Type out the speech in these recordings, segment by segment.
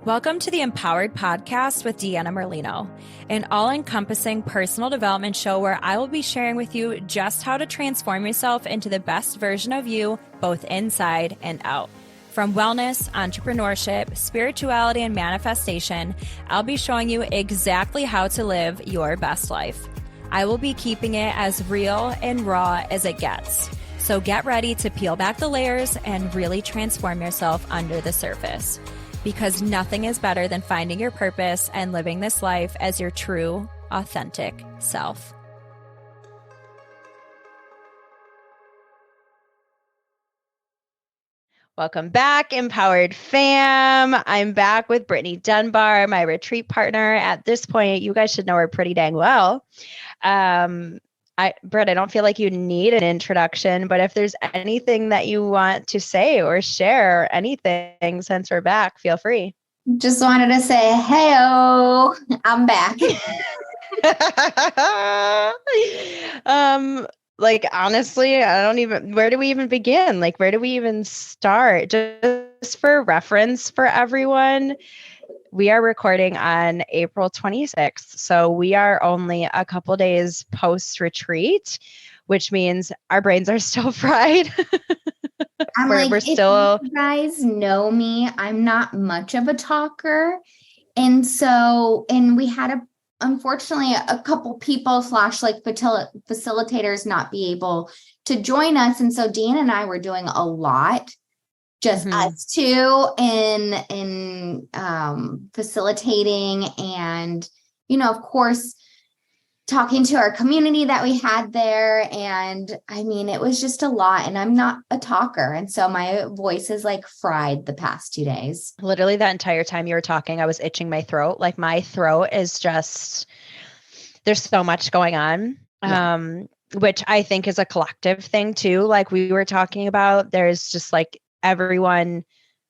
Welcome to the Empowered Podcast with Deanna Merlino, an all-encompassing personal development show where I will be sharing with you just how to transform yourself into the best version of you, both inside and out. From wellness, entrepreneurship, spirituality, and manifestation, I'll be showing you exactly how to live your best life. I will be keeping it as real and raw as it gets. So get ready to peel back the layers and really transform yourself under the surface. Because nothing is better than finding your purpose and living this life as your true, authentic self. Welcome back, Empowered fam. I'm back with Brittany Dunbar, my retreat partner. At this point, you guys should know her pretty dang well. Britt, I don't feel like you need an introduction, but if there's anything that you want to say or share, anything since we're back, feel free. Just wanted to say, hey-o, I'm back. Honestly, where do we even begin? Where do we even start? Just for reference for everyone, we are recording on April 26th. So we are only a couple days post-retreat, which means our brains are still fried. We're still. If you guys know me, I'm not much of a talker. And we had unfortunately a couple people / facilitators not be able to join us. And so Dan and I were doing a lot. Just us two in facilitating and, of course, talking to our community that we had there. And I mean, it was just a lot and I'm not a talker. And so my voice is fried the past 2 days. Literally that entire time you were talking, I was itching my throat. My throat is just, there's so much going on. Yeah. Which I think is a collective thing too. We were talking about, there's just everyone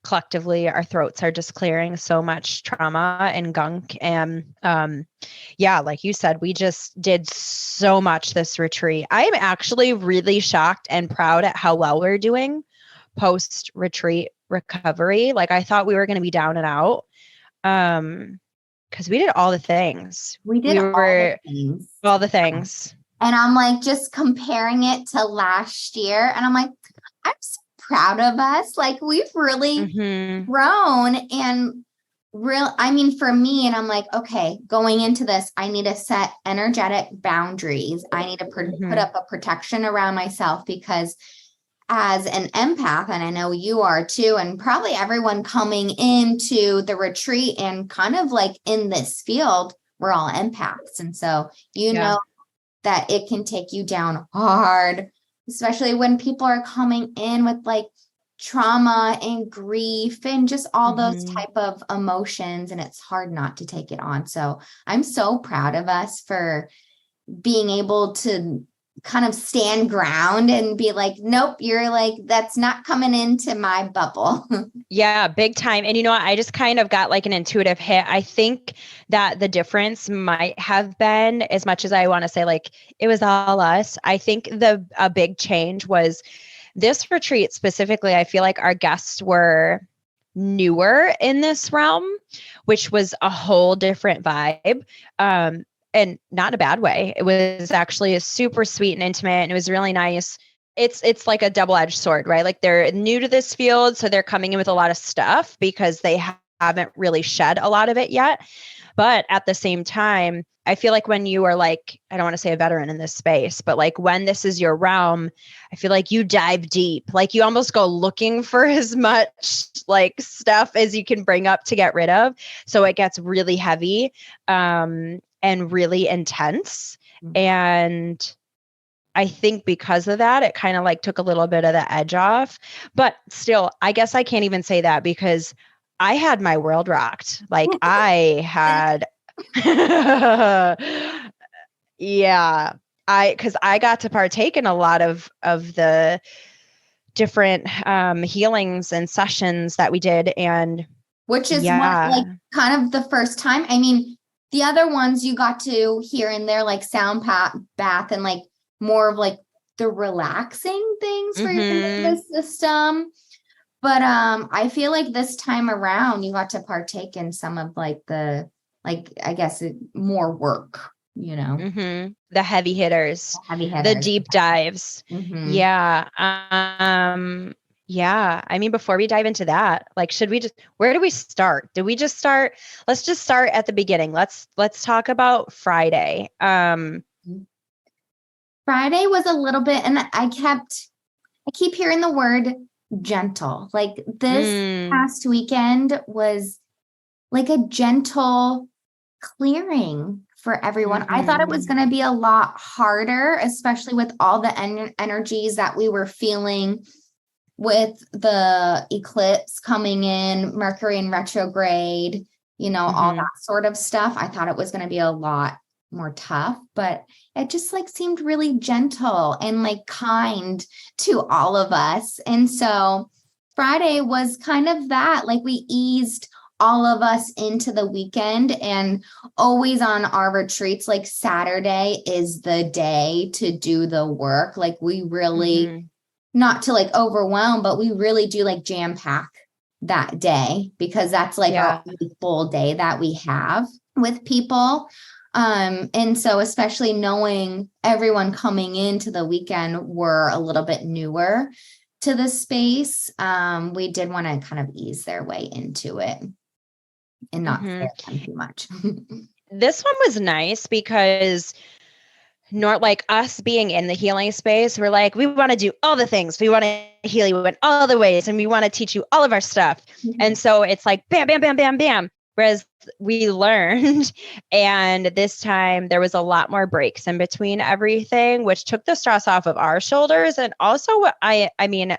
collectively, our throats are just clearing so much trauma and gunk. And like you said, we just did so much this retreat. I'm actually really shocked and proud at how well we're doing post-retreat recovery. I thought we were going to be down and out because we did all the things. All the things. And I'm just comparing it to last year. And I'm so proud of us. We've really grown and for me, and I'm okay, going into this, I need to set energetic boundaries. I need to put up a protection around myself because as an empath, and I know you are too, and probably everyone coming into the retreat and kind of in this field, we're all empaths. And so, know that it can take you down hard, especially when people are coming in with trauma and grief and just all those type of emotions. And it's hard not to take it on. So I'm so proud of us for being able to kind of stand ground and be nope, you're that's not coming into my bubble. Yeah, big time. And I just kind of got an intuitive hit. I think that the difference might have been, as much as I want to say it was all us, I think a big change was this retreat specifically. I feel like our guests were newer in this realm, which was a whole different vibe. And not in a bad way. It was actually a super sweet and intimate, and it was really nice. It's like a double-edged sword, right? They're new to this field, so they're coming in with a lot of stuff because they haven't really shed a lot of it yet. But at the same time, I feel when you are I don't want to say a veteran in this space, but when this is your realm, I feel you dive deep. You almost go looking for as much stuff as you can bring up to get rid of. So it gets really heavy. And really intense. And I think because of that, it kind of took a little bit of the edge off. But still, I guess I can't even say that because I had my world rocked. I had, because I got to partake in a lot of the different healings and sessions that we did. And which is kind of the first time. I mean, the other ones you got to hear in there sound bath and more of the relaxing things for your nervous system. But I feel like this time around you got to partake in some of like the, like, I guess more work, you know, the heavy hitters, the deep dives. Yeah. Yeah. I mean, before we dive into that, like, where do we start? Do we just start? Let's just start at the beginning. Let's talk about Friday. Friday was a little bit, and I keep hearing the word gentle. Like this past weekend was like a gentle clearing for everyone. I thought it was going to be a lot harder, especially with all the energies that we were feeling with the eclipse coming in, Mercury in retrograde, you know, all that sort of stuff. I thought it was going to be a lot more tough, but it just like seemed really gentle and like kind to all of us. And so Friday was kind of that, like we eased all of us into the weekend, and always on our retreats, like Saturday is the day to do the work. Like we really, not to like overwhelm, but we really do like jam pack that day, because that's like our full day that we have with people. And so especially knowing everyone coming into the weekend were a little bit newer to the space, we did want to kind of ease their way into it and not scare them too much. This one was nice because not like us being in the healing space, we're like, we want to do all the things. We want to heal you in all the ways, and we want to teach you all of our stuff. And so it's like bam, bam, bam, bam, bam. Whereas we learned, and this time there was a lot more breaks in between everything, which took the stress off of our shoulders. And also I mean,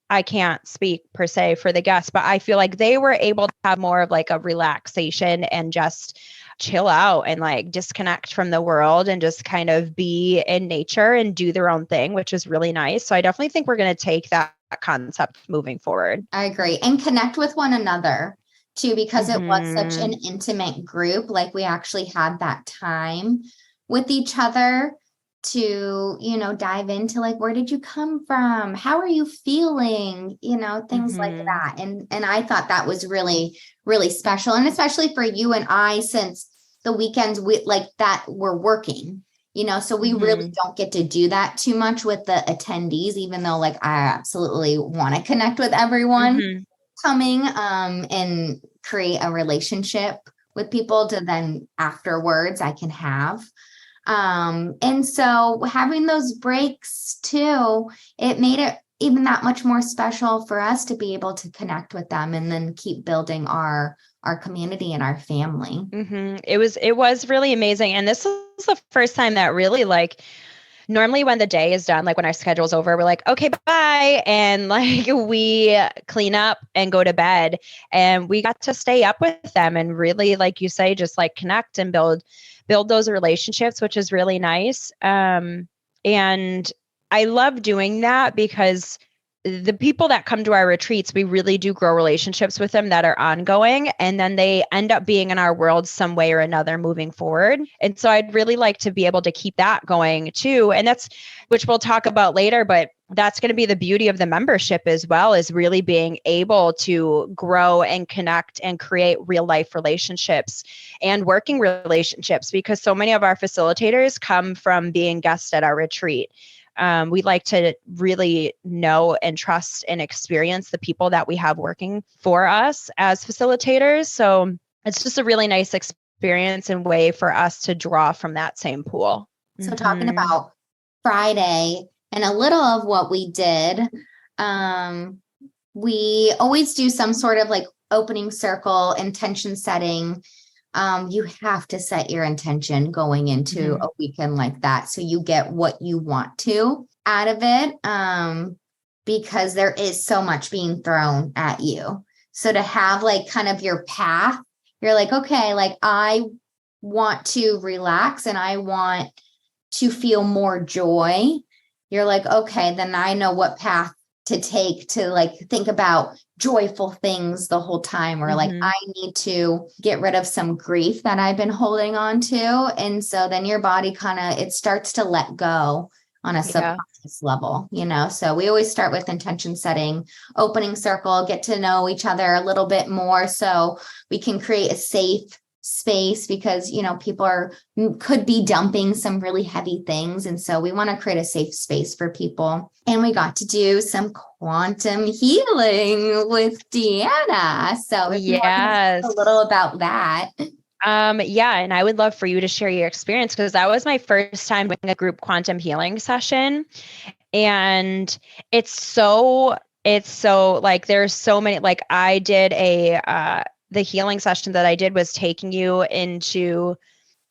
I can't speak per se for the guests, but I feel like they were able to have more of like a relaxation and just chill out and like disconnect from the world and just kind of be in nature and do their own thing, which is really nice. So I definitely think we're going to take that concept moving forward. I agree. And connect with one another too, because it was such an intimate group. Like we actually had that time with each other to, you know, dive into like, where did you come from? How are you feeling? You know, things like that. And I thought that was really, really special. And especially for you and I, since the weekends we like that we're working, you know, so we really don't get to do that too much with the attendees, even though like I absolutely want to connect with everyone coming and create a relationship with people to then afterwards I can have. And so having those breaks too, it made it even that much more special for us to be able to connect with them and then keep building our community and our family. It was really amazing. And this was the first time that really like, normally when the day is done, like when our schedule's over, we're like, okay, bye. And like we clean up and go to bed, and we got to stay up with them and really, like you say, just like connect and build those relationships, which is really nice. And I love doing that because the people that come to our retreats, we really do grow relationships with them that are ongoing, and then they end up being in our world some way or another moving forward. And so I'd really like to be able to keep that going too. And that's, which we'll talk about later, but that's going to be the beauty of the membership as well, is really being able to grow and connect and create real life relationships and working relationships, because so many of our facilitators come from being guests at our retreat. We like to really know and trust and experience the people that we have working for us as facilitators. So it's just a really nice experience and way for us to draw from that same pool. So talking about Friday and a little of what we did, we always do some sort of like opening circle, intention setting. You have to set your intention going into a weekend like that, so you get what you want to out of it, because there is so much being thrown at you. So to have like kind of your path, you're like, okay, like I want to relax and I want to feel more joy. You're like, okay, then I know what path to take to like think about joyful things the whole time, or like I need to get rid of some grief that I've been holding on to. And so then your body kind of, it starts to let go on a subconscious level, so we always start with intention setting, opening circle, get to know each other a little bit more so we can create a safe space because, people could be dumping some really heavy things. And so we want to create a safe space for people. And we got to do some quantum healing with Deanna. So if you want to talk a little about that. Yeah. And I would love for you to share your experience because that was my first time doing a group quantum healing session. And it's so like, there's so many, like I did the healing session that I did was taking you into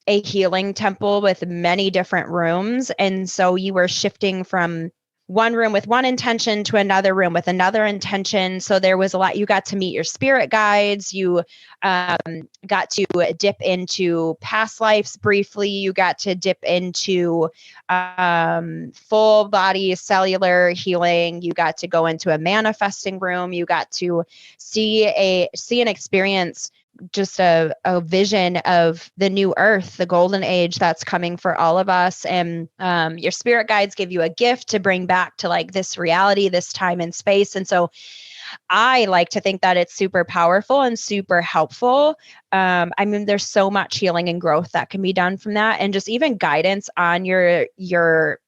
a healing temple with many different rooms. And so you were shifting from one room with one intention to another room with another intention. So there was a lot, you got to meet your spirit guides. You got to dip into past lives briefly. You got to dip into full body cellular healing. You got to go into a manifesting room. You got to see and experience just a vision of the new earth, the golden age that's coming for all of us. And your spirit guides give you a gift to bring back to like this reality, this time and space. And so I like to think that it's super powerful and super helpful. I mean, there's so much healing and growth that can be done from that. And just even guidance on your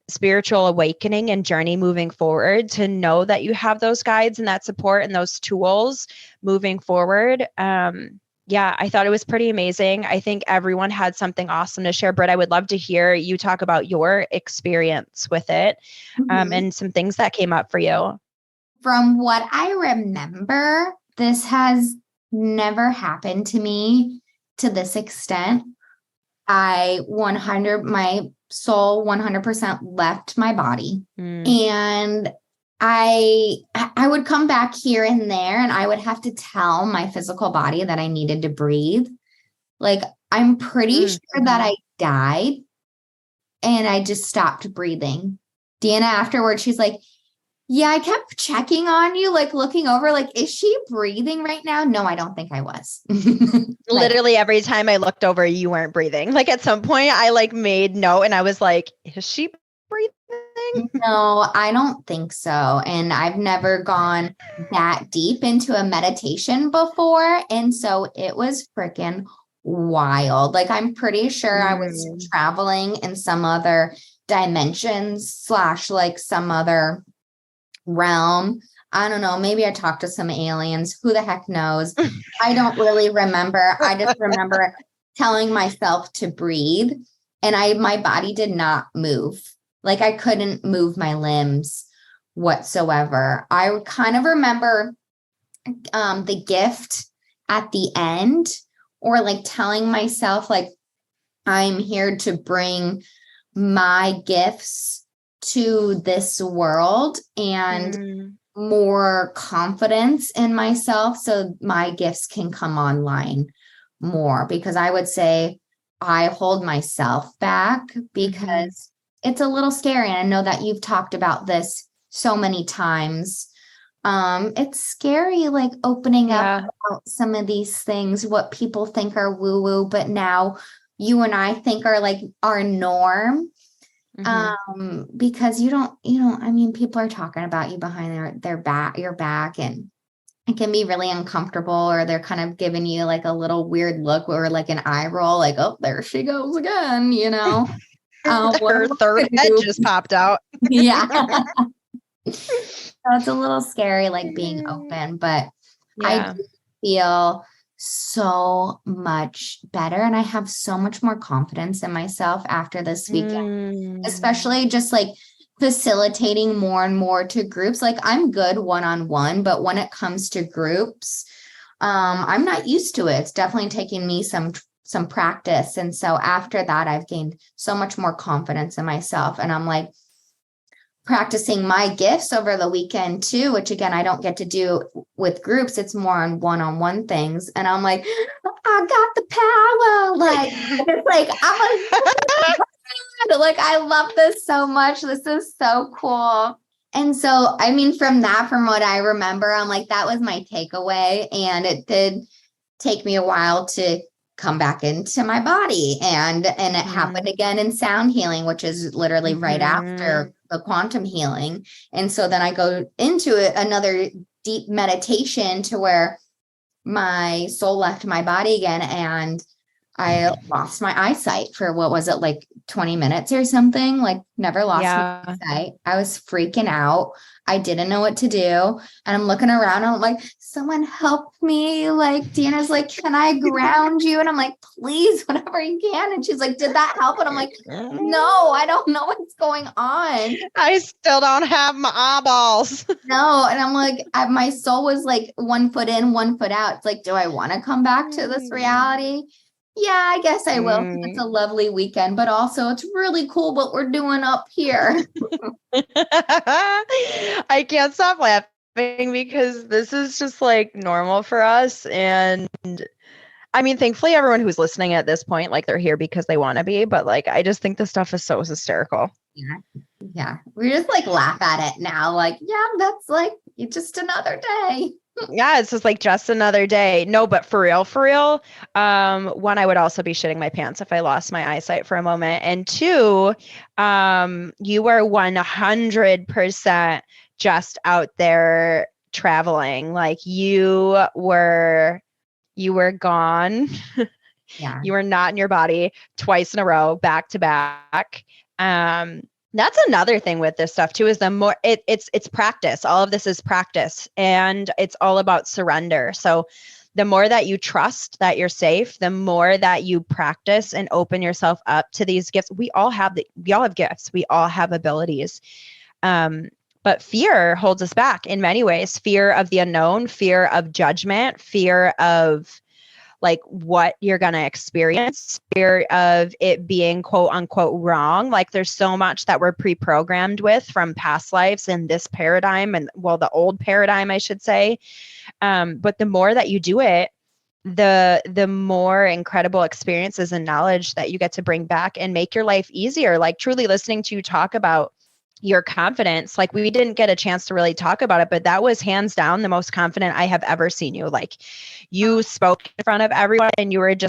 spiritual awakening and journey moving forward, to know that you have those guides and that support and those tools moving forward. Yeah, I thought it was pretty amazing. I think everyone had something awesome to share. Britt, I would love to hear you talk about your experience with it, and some things that came up for you. From what I remember, this has never happened to me to this extent. My soul 100% left my body. And I would come back here and there and I would have to tell my physical body that I needed to breathe. Like, I'm pretty sure that I died and I just stopped breathing. Deanna afterwards, she's like, yeah, I kept checking on you, like looking over, like, is she breathing right now? No, I don't think I was. Literally every time I looked over, you weren't breathing. Like at some point I like made note and I was like, is she breathing? No, I don't think so. And I've never gone that deep into a meditation before. And so it was freaking wild. Like, I'm pretty sure I was traveling in some other dimensions / like some other realm. I don't know. Maybe I talked to some aliens. Who the heck knows? I don't really remember. I just remember telling myself to breathe, and my body did not move. Like, I couldn't move my limbs whatsoever. I kind of remember the gift at the end, or like telling myself, like, I'm here to bring my gifts to this world and more confidence in myself so my gifts can come online more, because I would say I hold myself back because it's a little scary. And I know that you've talked about this so many times. It's scary, like opening up about some of these things, what people think are woo-woo, but now you and I think are like our norm. Because you don't, I mean, people are talking about you behind their back, your back, and it can be really uncomfortable, or they're kind of giving you like a little weird look or like an eye roll, like, oh, there she goes again, Her third head just popped out. Yeah. So it's a little scary, like being open, but I do feel so much better, and I have so much more confidence in myself after this weekend, especially just like facilitating more and more to groups. Like, I'm good one-on-one, but when it comes to groups, I'm not used to it. It's definitely taking me some practice. And so after that, I've gained so much more confidence in myself, and I'm like practicing my gifts over the weekend too, which again, I don't get to do with groups. It's more on one-on-one things. And I'm like, I got the power. Like, it's like, I'm like, I love this so much. This is so cool. And so, I mean, from what I remember, I'm like, that was my takeaway. And it did take me a while to come back into my body. And it happened again in sound healing, which is literally right after the quantum healing. And so then I go into another deep meditation to where my soul left my body again, and I lost my eyesight for, what was it, like 20 minutes or something, like never lost my eyesight. I was freaking out. I didn't know what to do. And I'm looking around and I'm like, someone help me. Like, Deanna's like, can I ground you? And I'm like, please, whatever you can. And she's like, did that help? And I'm like, no, I don't know what's going on. I still don't have my eyeballs. No. And I'm like, my soul was like 1 foot in, 1 foot out. It's like, do I want to come back to this reality? Yeah, I guess I will. It's a lovely weekend, but also it's really cool what we're doing up here. I can't stop laughing because this is just like normal for us. And I mean, thankfully, everyone who's listening at this point, like they're here because they want to be, but like, I just think this stuff is so hysterical. Yeah. We just like laugh at it now. Like, yeah, that's like just another day. Yeah, it's just like just another day. No, but for real, one, I would also be shitting my pants if I lost my eyesight for a moment. And two, you were 100% just out there traveling. Like you were gone. Yeah. You were not in your body twice in a row, back to back. That's another thing with this stuff too, is the more it's practice. All of this is practice, and it's all about surrender. So the more that you trust that you're safe, the more that you practice and open yourself up to these gifts. We all have gifts. We all have abilities. But fear holds us back in many ways. Fear of the unknown, fear of judgment, fear of like what you're going to experience, fear of it being quote unquote wrong. Like there's so much that we're pre-programmed with from past lives and this paradigm, and well, the old paradigm, I should say. But the more that you do it, the more incredible experiences and knowledge that you get to bring back and make your life easier. Like truly listening to you talk about your confidence, like we didn't get a chance to really talk about it, but that was hands down the most confident I have ever seen you. Like you spoke in front of everyone and you weren't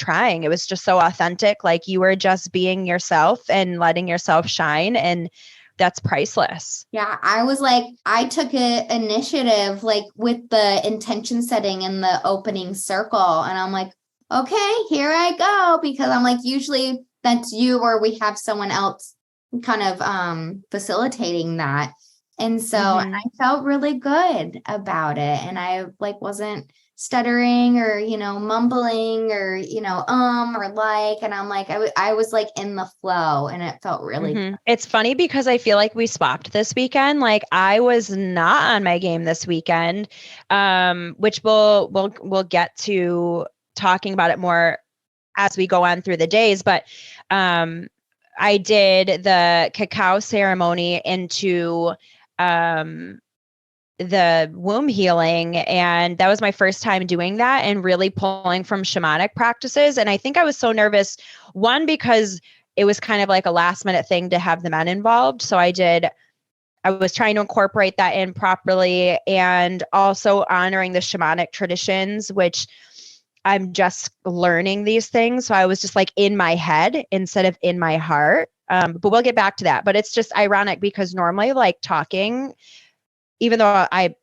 trying. It was just so authentic. Like you were just being yourself and letting yourself shine. And that's priceless. Yeah. I was like, I took an initiative, like with the intention setting in the opening circle. And I'm like, okay, here I go. Because I'm like, usually that's you or we have someone else kind of facilitating that. And so I felt really good about it. And I like wasn't stuttering or, mumbling or, or like, and I'm like, I was like in the flow and it felt really good. It's funny because I feel like we swapped this weekend. Like I was not on my game this weekend, which we'll get to talking about it more as we go on through the days. But I did the cacao ceremony into the womb healing. And that was my first time doing that and really pulling from shamanic practices. And I think I was so nervous, one, because it was kind of like a last minute thing to have the men involved. So I was trying to incorporate that in properly and also honoring the shamanic traditions, which I'm just learning these things. So I was just like in my head instead of in my heart. But we'll get back to that. But it's just ironic because normally like talking, even though I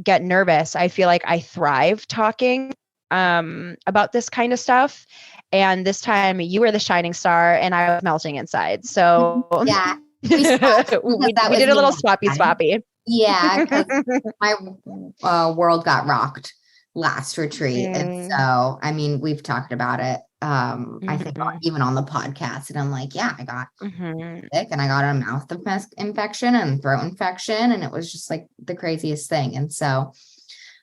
get nervous, I feel like I thrive talking about this kind of stuff. And this time you were the shining star and I was melting inside. So yeah, we did a little swappy. Yeah, because my world got rocked last retreat. And so, I mean, we've talked about it. I think even on the podcast, and I'm like, yeah, I got sick and I got a mouth infection and throat infection. And it was just like the craziest thing. And so,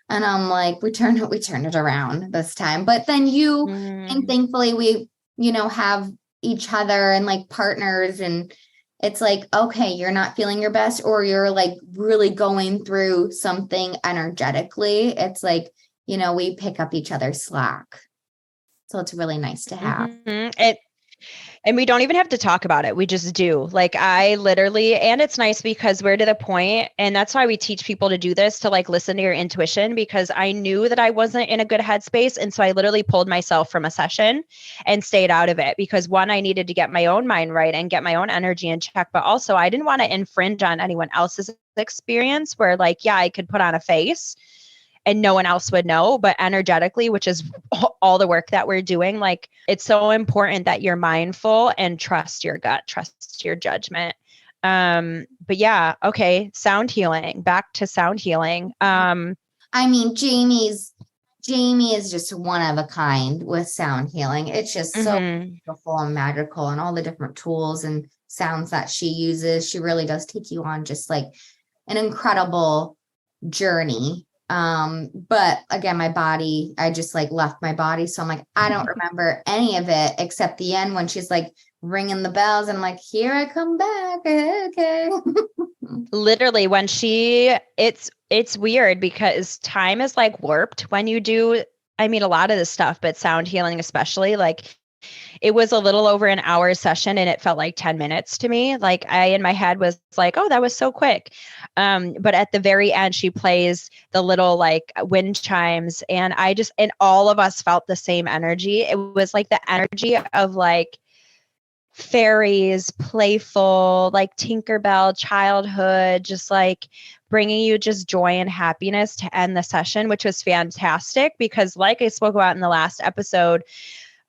and I'm like, we turned it around this time, but then and thankfully we, have each other and like partners, and it's like, okay, you're not feeling your best, or you're like really going through something energetically. It's like, we pick up each other's slack. So it's really nice to have. And we don't even have to talk about it. We just do. Like I literally, and it's nice because we're to the point, and that's why we teach people to do this, to like listen to your intuition, because I knew that I wasn't in a good headspace. And so I literally pulled myself from a session and stayed out of it because one, I needed to get my own mind right and get my own energy in check. But also I didn't want to infringe on anyone else's experience where like, yeah, I could put on a face and no one else would know, but energetically, which is all the work that we're doing, like it's so important that you're mindful and trust your gut, trust your judgment. But yeah, okay, sound healing, back to sound healing. I mean, Jamie is just one of a kind with sound healing. It's just so beautiful and magical, and all the different tools and sounds that she uses. She really does take you on just like an incredible journey. But again, my body, I just like left my body. So I'm like, I don't remember any of it except the end when she's like ringing the bells and I'm like, here I come back. Okay. Literally when it's weird because time is like warped when you do, I mean, a lot of this stuff, but sound healing, especially, like it was a little over an hour session and it felt like 10 minutes to me. Like I, in my head was like, oh, that was so quick. But at the very end, she plays the little like wind chimes and and all of us felt the same energy. It was like the energy of like fairies, playful, like Tinkerbell, childhood, just like bringing you just joy and happiness to end the session, which was fantastic because like I spoke about in the last episode,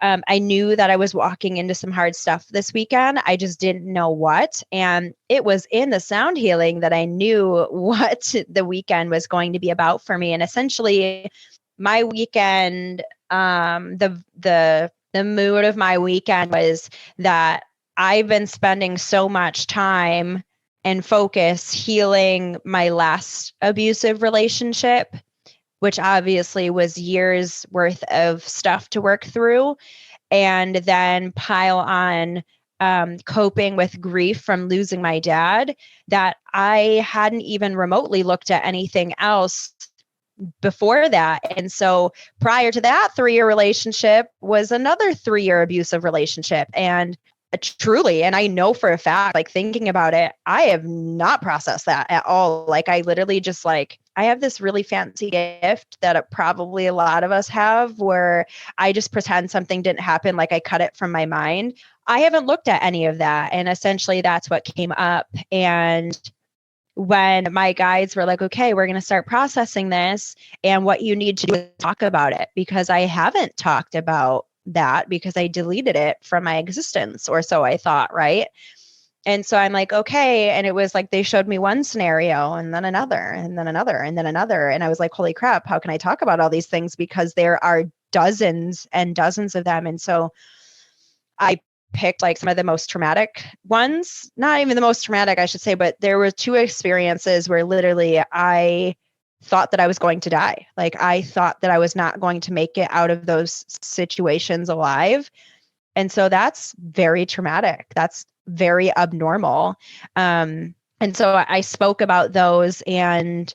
I knew that I was walking into some hard stuff this weekend. I just didn't know what. And it was in the sound healing that I knew what the weekend was going to be about for me. And essentially my weekend, the mood of my weekend was that I've been spending so much time and focus healing my last abusive relationship, which obviously was years worth of stuff to work through, and then pile on coping with grief from losing my dad, that I hadn't even remotely looked at anything else before that. And so prior to that 3-year relationship was another 3-year abusive relationship. And truly, and I know for a fact, like thinking about it, I have not processed that at all. Like I literally just like, I have this really fancy gift that probably a lot of us have where I just pretend something didn't happen. Like I cut it from my mind. I haven't looked at any of that. And essentially that's what came up. And when my guides were like, okay, we're going to start processing this, and what you need to do is talk about it, because I haven't talked about that because I deleted it from my existence, or so I thought, right? And so I'm like, okay. And it was like they showed me one scenario and then another and then another and then another. And I was like, holy crap, how can I talk about all these things? Because there are dozens and dozens of them. And so I picked like some of the most traumatic ones, not even the most traumatic, I should say, but there were 2 experiences where literally I thought that I was going to die. Like I thought that I was not going to make it out of those situations alive. And so that's very traumatic. That's very abnormal. And so I spoke about those, and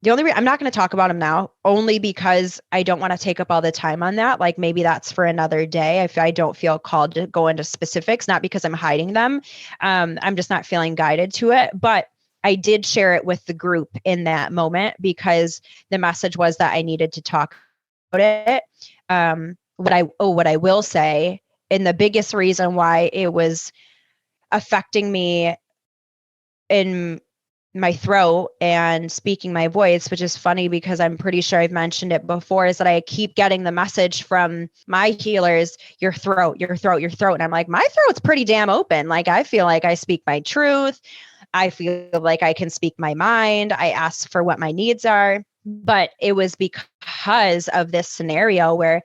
the only reason I'm not going to talk about them now, only because I don't want to take up all the time on that. Like maybe that's for another day if I don't feel called to go into specifics, not because I'm hiding them. I'm just not feeling guided to it. But I did share it with the group in that moment because the message was that I needed to talk about it. What I will say, and the biggest reason why it was affecting me in my throat and speaking my voice, which is funny because I'm pretty sure I've mentioned it before, is that I keep getting the message from my healers, your throat, your throat, your throat. And I'm like, my throat's pretty damn open. Like, I feel like I speak my truth. I feel like I can speak my mind. I ask for what my needs are. But it was because of this scenario where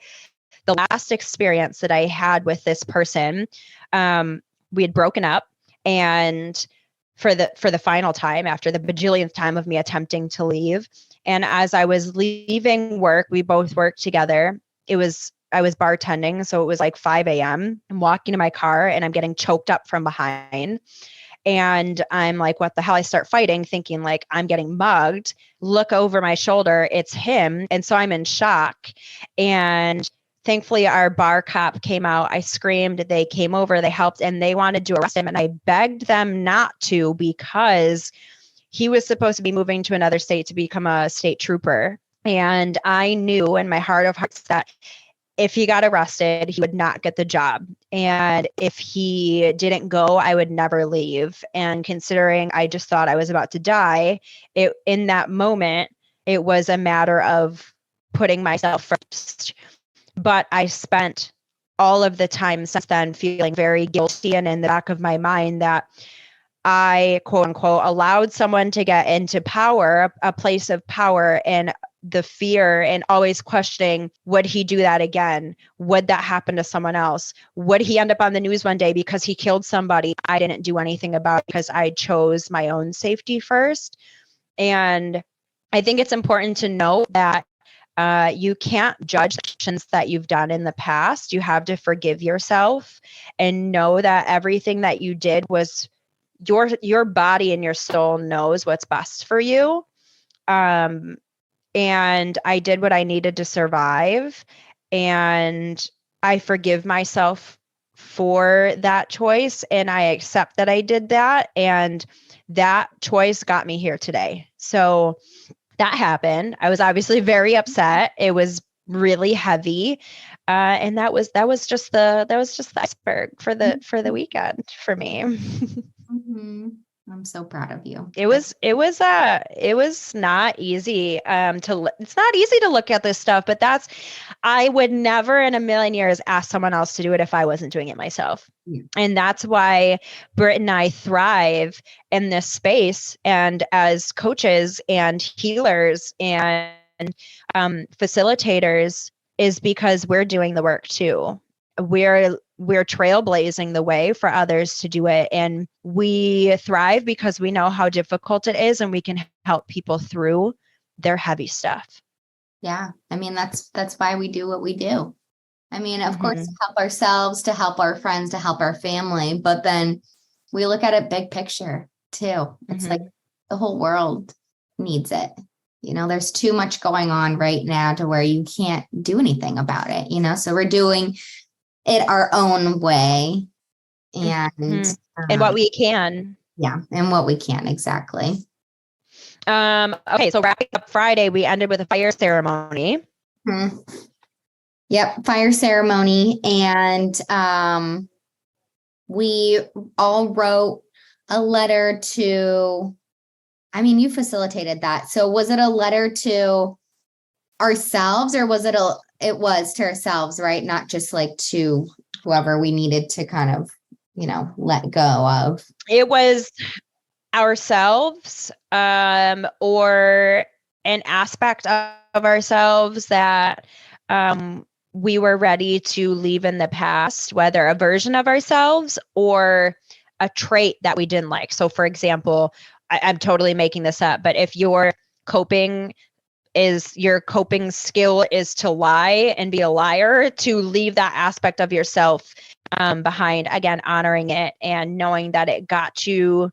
the last experience that I had with this person, we had broken up, and for the final time, after the bajillionth time of me attempting to leave. And as I was leaving work, we both worked together. I was bartending. So it was like 5 a.m. I'm walking to my car and I'm getting choked up from behind. And I'm like, what the hell? I start fighting, thinking like I'm getting mugged. Look over my shoulder. It's him. And so I'm in shock. And thankfully our bar cop came out. I screamed, they came over, they helped, and they wanted to arrest him. And I begged them not to, because he was supposed to be moving to another state to become a state trooper. And I knew in my heart of hearts that if he got arrested, he would not get the job. And if he didn't go, I would never leave. And considering I just thought I was about to die, in that moment, it was a matter of putting myself first. But I spent all of the time since then feeling very guilty, and in the back of my mind that I, quote unquote, allowed someone to get into power, a place of power, and the fear and always questioning, would he do that again? Would that happen to someone else? Would he end up on the news one day because he killed somebody I didn't do anything about because I chose my own safety first? And I think it's important to know that you can't judge the actions that you've done in the past. You have to forgive yourself and know that everything that you did was your body and your soul knows what's best for you. And I did what I needed to survive. And I forgive myself for that choice. And I accept that I did that. And that choice got me here today. So that happened. I was obviously very upset. It was really heavy. And that was just the iceberg for the weekend for me. Mm-hmm. I'm so proud of you. It was not easy it's not easy to look at this stuff, but I would never in a million years ask someone else to do it if I wasn't doing it myself. Yeah. And that's why Britt and I thrive in this space, and as coaches and healers and facilitators, is because we're doing the work too. We're trailblazing the way for others to do it. And we thrive because we know how difficult it is, and we can help people through their heavy stuff. Yeah. I mean, that's why we do what we do. I mean, of course, to help ourselves, to help our friends, to help our family, but then we look at it big picture too. It's like the whole world needs it. There's too much going on right now to where you can't do anything about it, so we're doing it our own way and what we can. Yeah. And what we can. Exactly. Okay. So wrapping up Friday, we ended with a fire ceremony. Mm-hmm. Yep. Fire ceremony. And, we all wrote a letter to, you facilitated that. So was it a letter to ourselves, or was it was to ourselves, right? Not just like to whoever we needed to kind of, let go of. It was ourselves, or an aspect of ourselves that we were ready to leave in the past, whether a version of ourselves or a trait that we didn't like. So for example, I'm totally making this up, but if your coping skill is to lie and be a liar, to leave that aspect of yourself behind, again, honoring it and knowing that it got you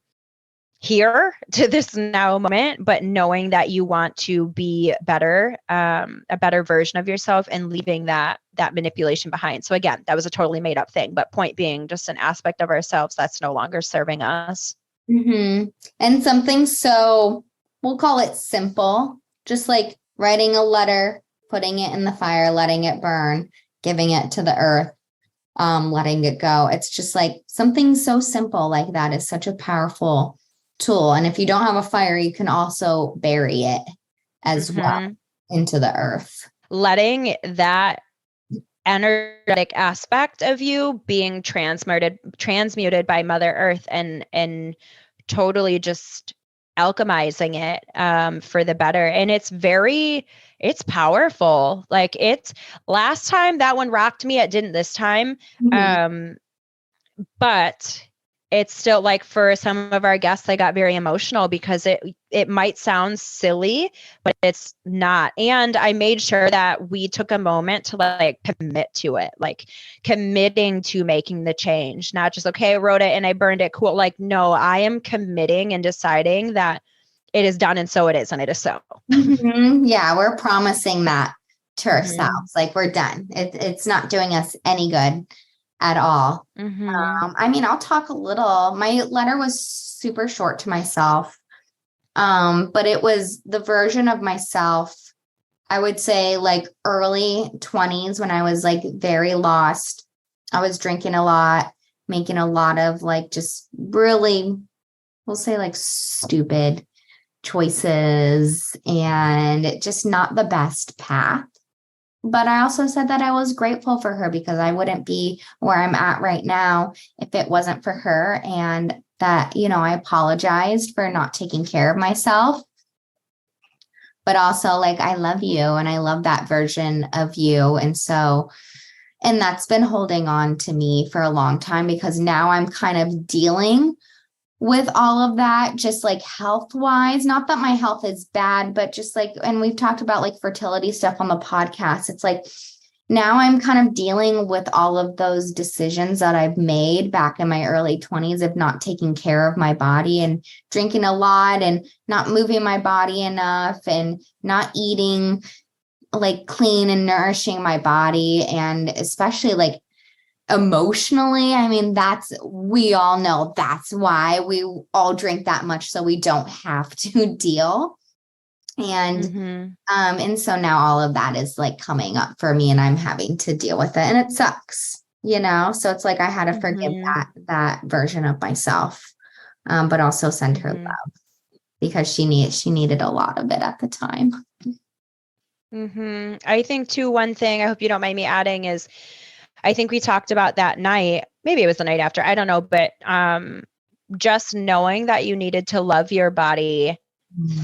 here to this now moment, but knowing that you want to be better, a better version of yourself, and leaving that manipulation behind. So again, that was a totally made up thing, but point being, just an aspect of ourselves that's no longer serving us. Mm-hmm. And something so, we'll call it simple, just like writing a letter, putting it in the fire, letting it burn, giving it to the earth, letting it go. It's just like something so simple like that is such a powerful tool. And if you don't have a fire, you can also bury it as well into the earth. Letting that energetic aspect of you being transmuted by Mother Earth and totally just alchemizing it for the better. And it's powerful. Like, it's last time that one rocked me, it didn't this time. But it's still, like, for some of our guests, they got very emotional because it might sound silly, but it's not. And I made sure that we took a moment to, like, commit to it, like committing to making the change, not just, okay, I wrote it and I burned it. Cool. Like, no, I am committing and deciding that it is done. And so it is. And it is so. Yeah. We're promising that to ourselves. Like we're done. It's not doing us any good at all. I mean, I'll talk a little. My letter was super short to myself. But it was the version of myself, I would say like early 20s when I was like very lost. I was drinking a lot, making a lot of like just really, we'll say like stupid choices and just not the best path. But I also said that I was grateful for her because I wouldn't be where I'm at right now if it wasn't for her. And that, you know, I apologized for not taking care of myself. But also, like, I love you and I love that version of you. And so, and that's been holding on to me for a long time because now I'm kind of dealing with all of that, just like health wise. Not that my health is bad, but just like, and we've talked about like fertility stuff on the podcast. It's like now I'm kind of dealing with all of those decisions that I've made back in my early 20s of not taking care of my body and drinking a lot and not moving my body enough and not eating like clean and nourishing my body. And especially like emotionally, I mean, we all know that's why we all drink that much so we don't have to deal. And so now all of that is like coming up for me and I'm having to deal with it and it sucks, you know? So it's like I had to forgive that version of myself, but also send her love because she needed a lot of it at the time. I think too, one thing I hope you don't mind me adding is I think we talked about that night, maybe it was the night after, I don't know, but just knowing that you needed to love your body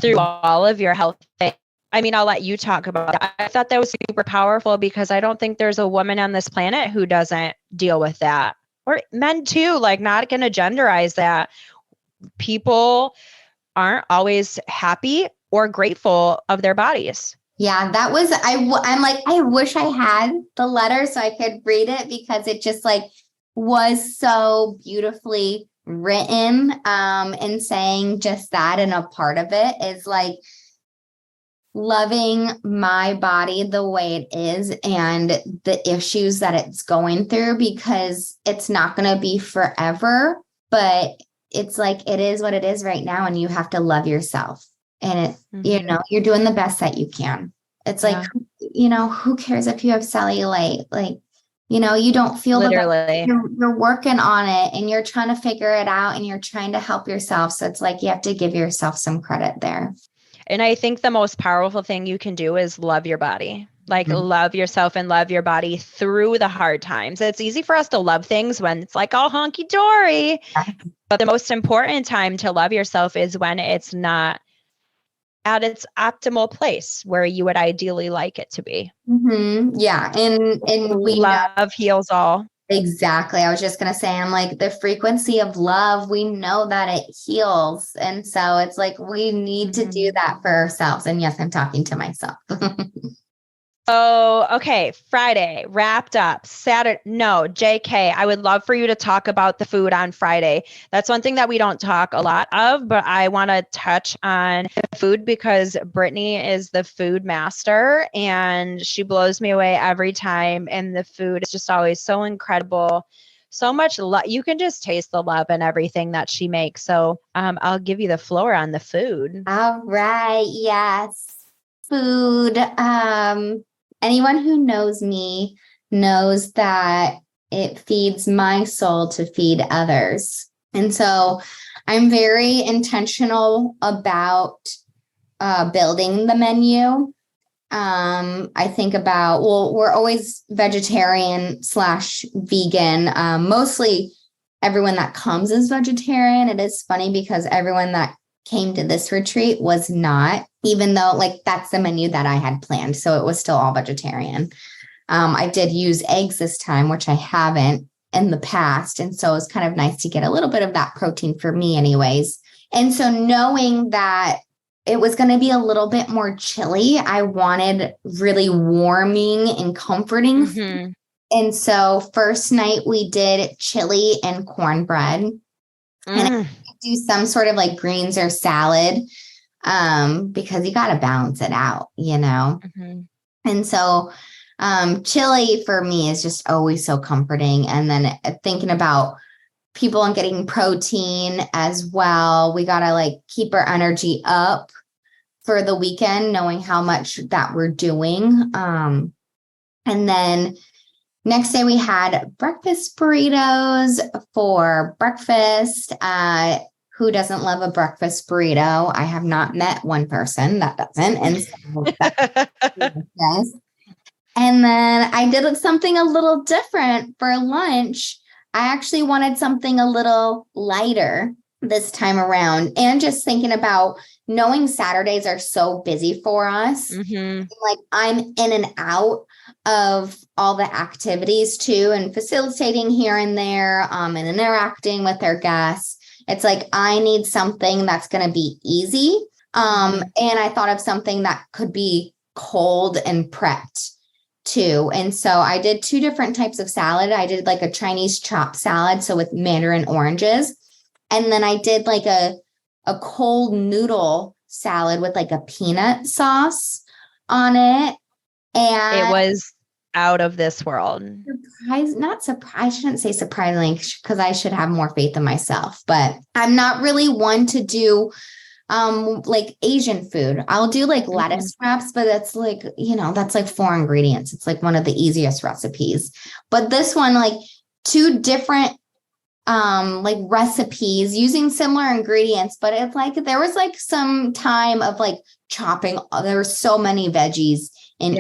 through all of your health things. I mean, I'll let you talk about that. I thought that was super powerful because I don't think there's a woman on this planet who doesn't deal with that. Or men too, like not going to genderize that. People aren't always happy or grateful of their bodies. Yeah, that was, I'm like, I wish I had the letter so I could read it because it just like was so beautifully written, and saying just that. And a part of it is like loving my body the way it is and the issues that it's going through because it's not going to be forever, but it's like, it is what it is right now. And you have to love yourself. And you know, you're doing the best that you can. It's like, you know, who cares if you have cellulite? Like, you know, you don't feel literally. You're working on it and you're trying to figure it out and you're trying to help yourself. So it's like, you have to give yourself some credit there. And I think the most powerful thing you can do is love your body. Like love yourself and love your body through the hard times. It's easy for us to love things when it's like all honky dory. But the most important time to love yourself is when it's not at its optimal place where you would ideally like it to be. Yeah. And we love heals all. Exactly. I was just going to say, I'm like the frequency of love, we know that it heals. And so it's like, we need to do that for ourselves. And yes, I'm talking to myself. Oh, okay. Friday wrapped up. Saturday. No, JK, I would love for you to talk about the food on Friday. That's one thing that we don't talk a lot of, but I want to touch on food because Brittany is the food master and she blows me away every time. And the food is just always so incredible. So much love. You can just taste the love in everything that she makes. So I'll give you the floor on the food. All right. Yes. Food. Anyone who knows me knows that it feeds my soul to feed others. And so I'm very intentional about building the menu. I think about, well, we're always vegetarian / vegan. Mostly everyone that comes is vegetarian. It is funny because everyone that came to this retreat was not, even though like that's the menu that I had planned. So it was still all vegetarian. I did use eggs this time, which I haven't in the past. And so it's kind of nice to get a little bit of that protein for me anyways. And so knowing that it was going to be a little bit more chilly, I wanted really warming and comforting. And so first night we did chili and cornbread. And I do some sort of like greens or salad because you got to balance it out, you know? And so chili for me is just always so comforting. And then thinking about people and getting protein as well. We got to like keep our energy up for the weekend, knowing how much that we're doing. And then next day we had breakfast burritos for breakfast. Who doesn't love a breakfast burrito? I have not met one person that doesn't. And so yes. And then I did something a little different for lunch. I actually wanted something a little lighter this time around. And just thinking about knowing Saturdays are so busy for us. Like I'm in and out of all the activities too, and facilitating here and there, and interacting with our guests. It's like, I need something that's going to be easy. And I thought of something that could be cold and prepped too. And so I did 2 different types of salad. I did like a Chinese chopped salad, so with mandarin oranges. And then I did like a cold noodle salad with like a peanut sauce on it. And it was out of this world. Not surprised. I shouldn't say surprisingly, because I should have more faith in myself, but I'm not really one to do like Asian food. I'll do like lettuce wraps, but that's like, that's like 4 ingredients. It's like one of the easiest recipes. But this one, like 2 different like recipes using similar ingredients, but it's like there was like some time of like chopping. There were so many veggies in each,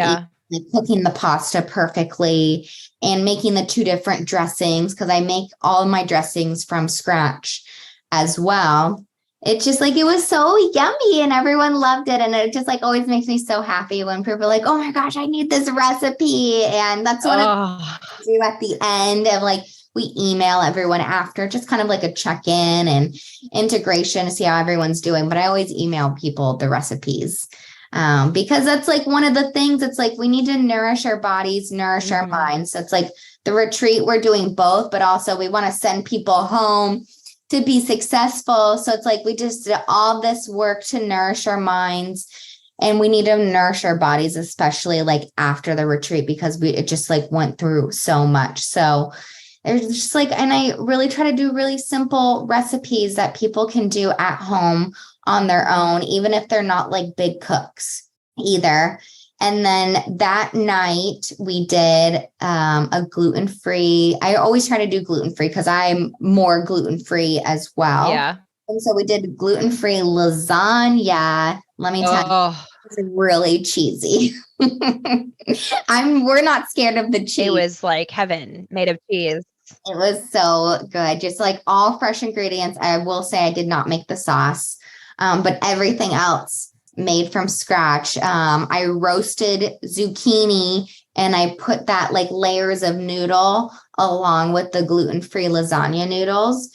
like cooking the pasta perfectly and making the 2 different dressings, because I make all of my dressings from scratch as well. It's just like, it was so yummy and everyone loved it. And it just like always makes me so happy when people are like, oh my gosh, I need this recipe. And that's what I do at the end of like, we email everyone after, just kind of like a check-in and integration to see how everyone's doing. But I always email people the recipes because that's like one of the things. It's like, we need to nourish our bodies, nourish our minds. So it's like the retreat, we're doing both, but also we want to send people home to be successful. So it's like, we just did all this work to nourish our minds, and we need to nourish our bodies, especially like after the retreat, because it just like went through so much. So there's just like, and I really try to do really simple recipes that people can do at home on their own, even if they're not like big cooks either. And then that night we did a gluten-free. I always try to do gluten-free because I'm more gluten-free as well. Yeah. And so we did gluten-free lasagna. Let me tell you, it's really cheesy. We're not scared of the cheese. It was like heaven made of cheese. It was so good. Just like all fresh ingredients. I will say I did not make the sauce, but everything else made from scratch. I roasted zucchini and I put that like layers of noodle along with the gluten-free lasagna noodles.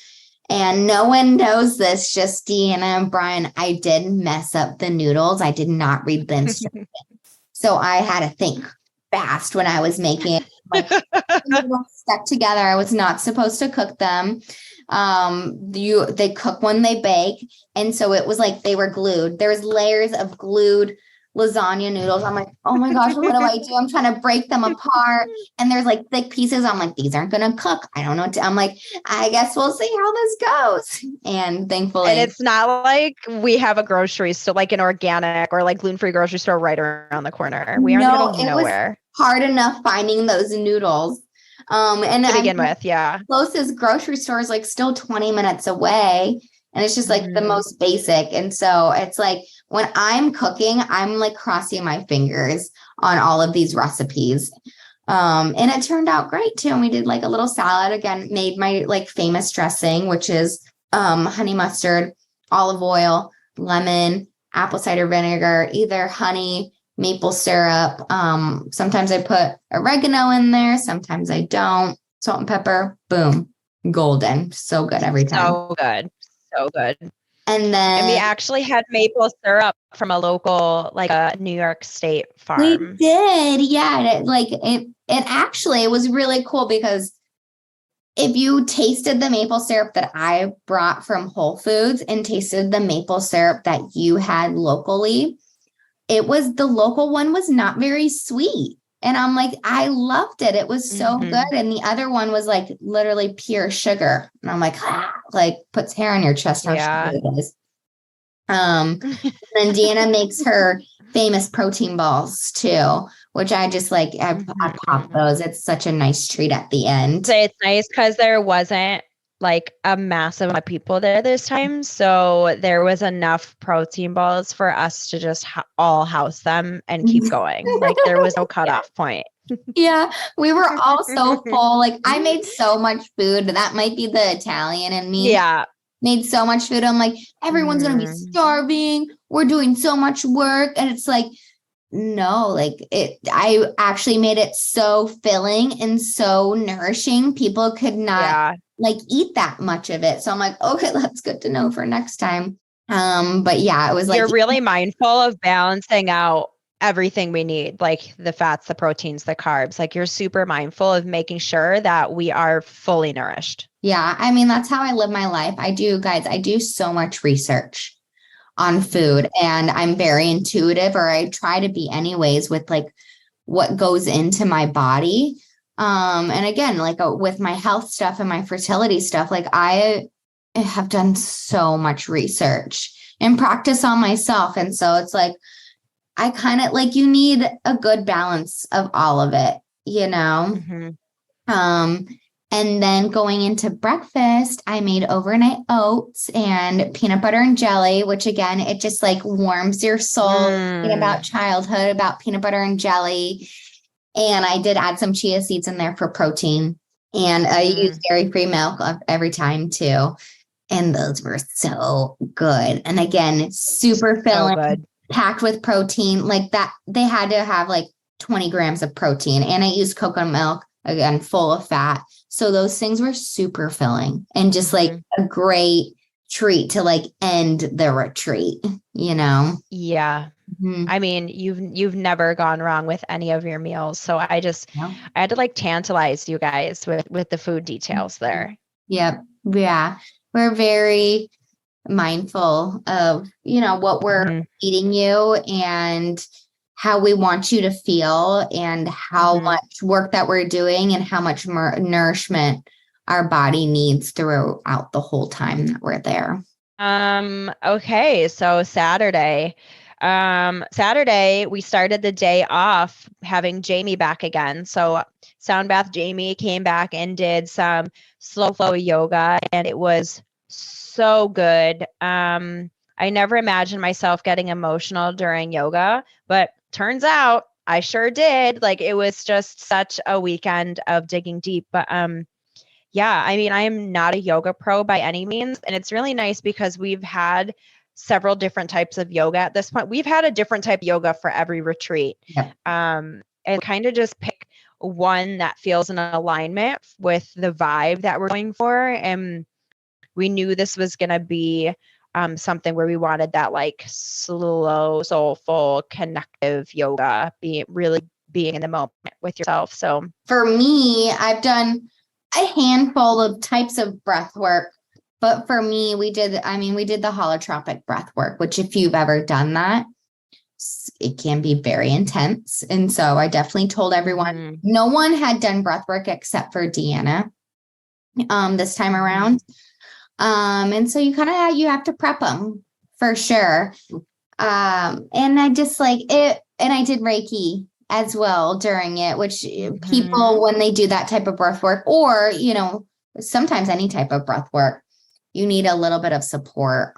And no one knows this, just Deanna and Brian. I did mess up the noodles. I did not read the instructions. So I had to think fast when I was making it. Like, stuck together. I was not supposed to cook them. They cook when they bake. And so it was like they were glued. There's layers of glued lasagna noodles. I'm like, oh my gosh, what do I do? I'm trying to break them apart. And there's like thick pieces. I'm like, these aren't going to cook. I don't know. I'm like, I guess we'll see how this goes. And thankfully. And it's not like we have a grocery store, like an organic or like gluten-free grocery store right around the corner. We are in the middle of nowhere. Hard enough finding those noodles. And to begin with, yeah. Closest grocery store is like still 20 minutes away. And it's just like the most basic. And so it's like when I'm cooking, I'm like crossing my fingers on all of these recipes. And it turned out great too. And we did like a little salad, again, made my like famous dressing, which is honey mustard, olive oil, lemon, apple cider vinegar, either honey, maple syrup. Sometimes I put oregano in there. Sometimes I don't. Salt and pepper. Boom. Golden. So good every time. So good. So good. And we actually had maple syrup from a local, like a New York State farm. We did. Yeah. It was really cool because if you tasted the maple syrup that I brought from Whole Foods and tasted the maple syrup that you had locally, the local one was not very sweet. And I'm like, I loved it. It was so good. And the other one was like literally pure sugar. And I'm like, like puts hair on your chest. How sugar it is. And then Deanna makes her famous protein balls too, which I just like, I pop those. It's such a nice treat at the end. So it's nice because there wasn't like a massive amount of people there this time. So there was enough protein balls for us to just all house them and keep going. Like there was no cutoff point. Yeah, we were all so full. Like I made so much food. That might be the Italian in me. Yeah. Made so much food. I'm like, everyone's going to be starving. We're doing so much work. And it's like, no, like I actually made it so filling and so nourishing. People could not like eat that much of it. So I'm like, okay, that's good to know for next time. But yeah, it was like, you're really mindful of balancing out everything we need, like the fats, the proteins, the carbs. Like you're super mindful of making sure that we are fully nourished. Yeah. I mean, that's how I live my life. I do so much research on food, and I'm very intuitive, or I try to be anyways, with like what goes into my body. And again, like with my health stuff and my fertility stuff, like I have done so much research and practice on myself. And so it's like, I kind of like, you need a good balance of all of it, you know? And then going into breakfast, I made overnight oats and peanut butter and jelly, which again, it just like warms your soul. About childhood, about peanut butter and jelly. And I did add some chia seeds in there for protein. And I used dairy-free milk every time too. And those were so good. And again, it's super filling, packed with protein. Like that, they had to have like 20 grams of protein. And I used coconut milk, again, full of fat. So those things were super filling and just like a great treat to like end the retreat, you know? Yeah. I mean, you've never gone wrong with any of your meals. So I had to like tantalize you guys with the food details there. Yep. Yeah. We're very mindful of, you know, what we're eating you and how we want you to feel and how much work that we're doing and how much nourishment our body needs throughout the whole time that we're there. Okay. So Saturday, we started the day off having Jamie back again. So Sound Bath Jamie came back and did some slow flow yoga, and it was so good. I never imagined myself getting emotional during yoga, but turns out I sure did. Like it was just such a weekend of digging deep. But yeah, I mean, I am not a yoga pro by any means. And it's really nice because we've had several different types of yoga at this point. We've had a different type of yoga for every retreat. And kind of just pick one that feels in alignment with the vibe that we're going for. And we knew this was going to be something where we wanted that like slow, soulful, connective yoga, being in the moment with yourself. So for me, I've done a handful of types of breath work, but for me, we did the holotropic breath work, which if you've ever done that, it can be very intense. And so I definitely told everyone, no one had done breath work except for Deanna this time around. And so you have to prep them for sure. And I just like it, and I did Reiki as well during it, which people, when they do that type of breath work, or, you know, sometimes any type of breath work, you need a little bit of support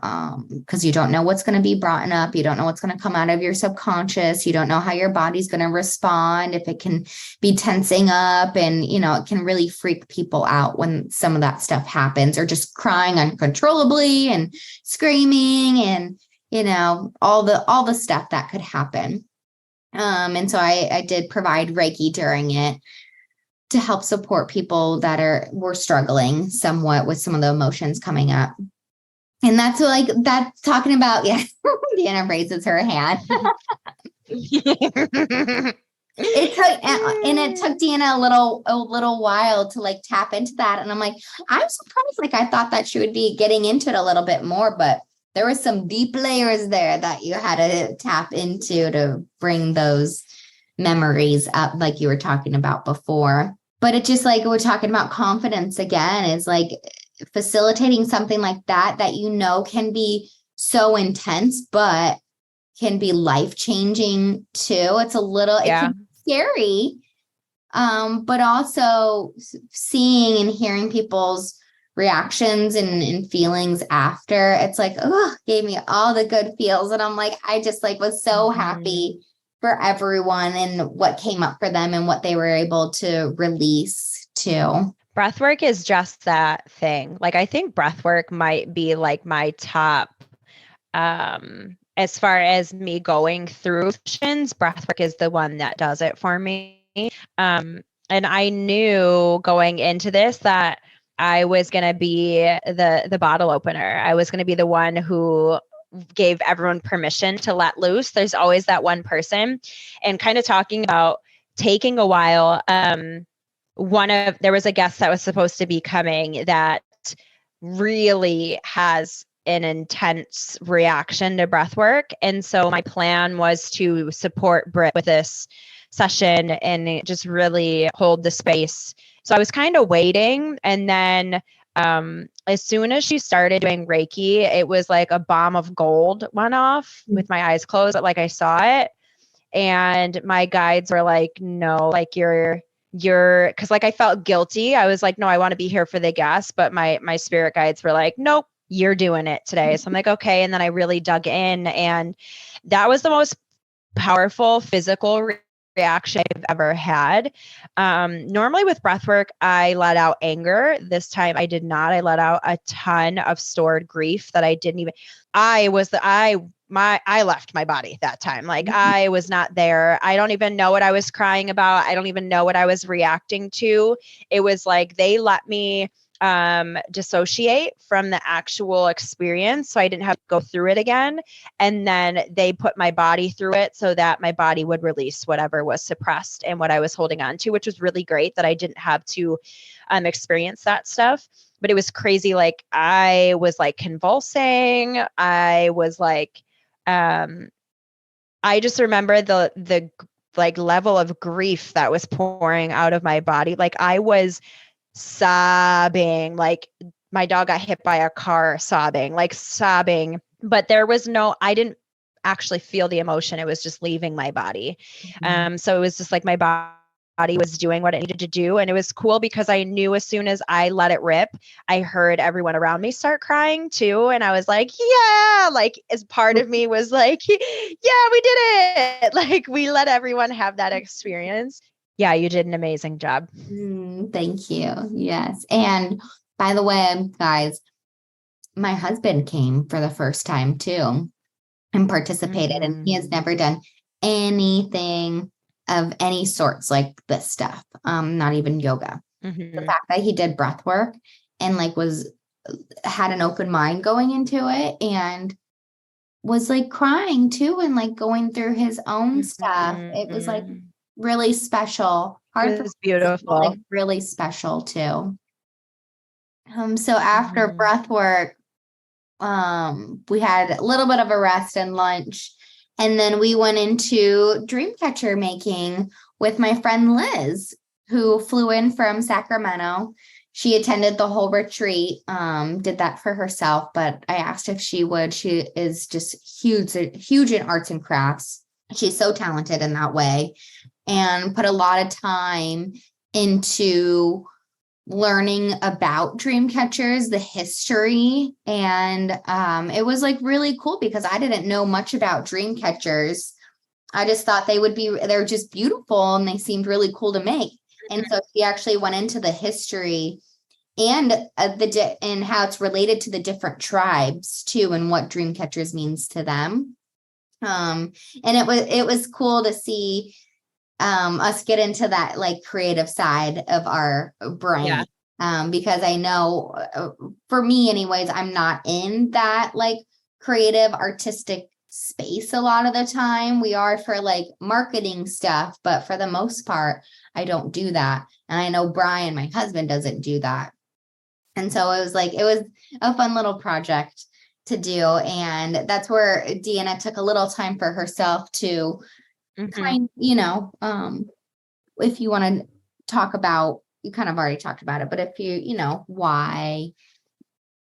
because you don't know what's going to be brought up. You don't know what's going to come out of your subconscious. You don't know how your body's going to respond, if it can be tensing up, and, you know, it can really freak people out when some of that stuff happens, or just crying uncontrollably and screaming and, you know, all the stuff that could happen. And so I did provide Reiki during it to help support people that were struggling somewhat with some of the emotions coming up. And that's talking about, Deanna raises her hand. It took Deanna a little while to like tap into that. And I'm like, I'm surprised. Like I thought that she would be getting into it a little bit more, but there was some deep layers there that you had to tap into to bring those memories up, like you were talking about before. But it just like, we're talking about confidence again, is like facilitating something like that can be so intense, but can be life-changing too. It's a little, it can be scary. But also seeing and hearing people's reactions and feelings after, it's like, oh, gave me all the good feels. And I'm like, I just like was so happy for everyone and what came up for them and what they were able to release too. Breathwork is just that thing. Like, I think breathwork might be like my top, as far as me going through sessions, breathwork is the one that does it for me. And I knew going into this that I was going to be the bottle opener. I was going to be the one who gave everyone permission to let loose. There's always that one person. And kind of talking about taking a while, there was a guest that was supposed to be coming that really has an intense reaction to breath work. And so my plan was to support Britt with this session and just really hold the space. So I was kind of waiting. And then as soon as she started doing Reiki, it was like a bomb of gold went off with my eyes closed, but like I saw it. And my guides were like, no, like you're because like I felt guilty. I was like, no, I want to be here for the guests. But my spirit guides were like, nope, you're doing it today. So I'm like, okay. And then I really dug in, and that was the most powerful physical reaction I've ever had. Normally with breath work, I let out anger. This time I did not. I let out a ton of stored grief that I didn't even, I left my body that time. Like I was not there. I don't even know what I was crying about. I don't even know what I was reacting to. It was like they let me dissociate from the actual experience, so I didn't have to go through it again. And then they put my body through it so that my body would release whatever was suppressed and what I was holding on to, which was really great that I didn't have to experience that stuff. But it was crazy. Like I was like convulsing. I was like, I just remember the like level of grief that was pouring out of my body. Like I was sobbing, like my dog got hit by a car, sobbing, but I didn't actually feel the emotion. It was just leaving my body. So it was just like my body was doing what it needed to do. And it was cool because I knew as soon as I let it rip, I heard everyone around me start crying too. And I was like, yeah, like as part of me was like, yeah, we did it. Like we let everyone have that experience. Yeah, you did an amazing job. Thank you. Yes. And by the way, guys, my husband came for the first time too and participated, and he has never done anything of any sorts like this stuff. Not even yoga. The fact that he did breath work and like had an open mind going into it and was like crying too and like going through his own stuff. It was like really special. It was beautiful. Like really special too. So after breath work, we had a little bit of a rest and lunch, and then we went into dreamcatcher making with my friend Liz, who flew in from Sacramento. She attended the whole retreat, did that for herself, but I asked if she would. She is just huge in arts and crafts. She's so talented in that way and put a lot of time into learning about dream catchers, the history. And it was like really cool because I didn't know much about dream catchers. I just thought they're just beautiful and they seemed really cool to make. And so she actually went into the history and and how it's related to the different tribes too, and what dream catchers means to them. And it was cool to see us get into that like creative side of our brain. Because I know for me anyways, I'm not in that like creative artistic space a lot of the time. We are for like marketing stuff, but for the most part, I don't do that. And I know Brian, my husband, doesn't do that. And so it was a fun little project. to do. And that's where Deanna took a little time for herself to kind, if you want to talk about, you kind of already talked about it, but if why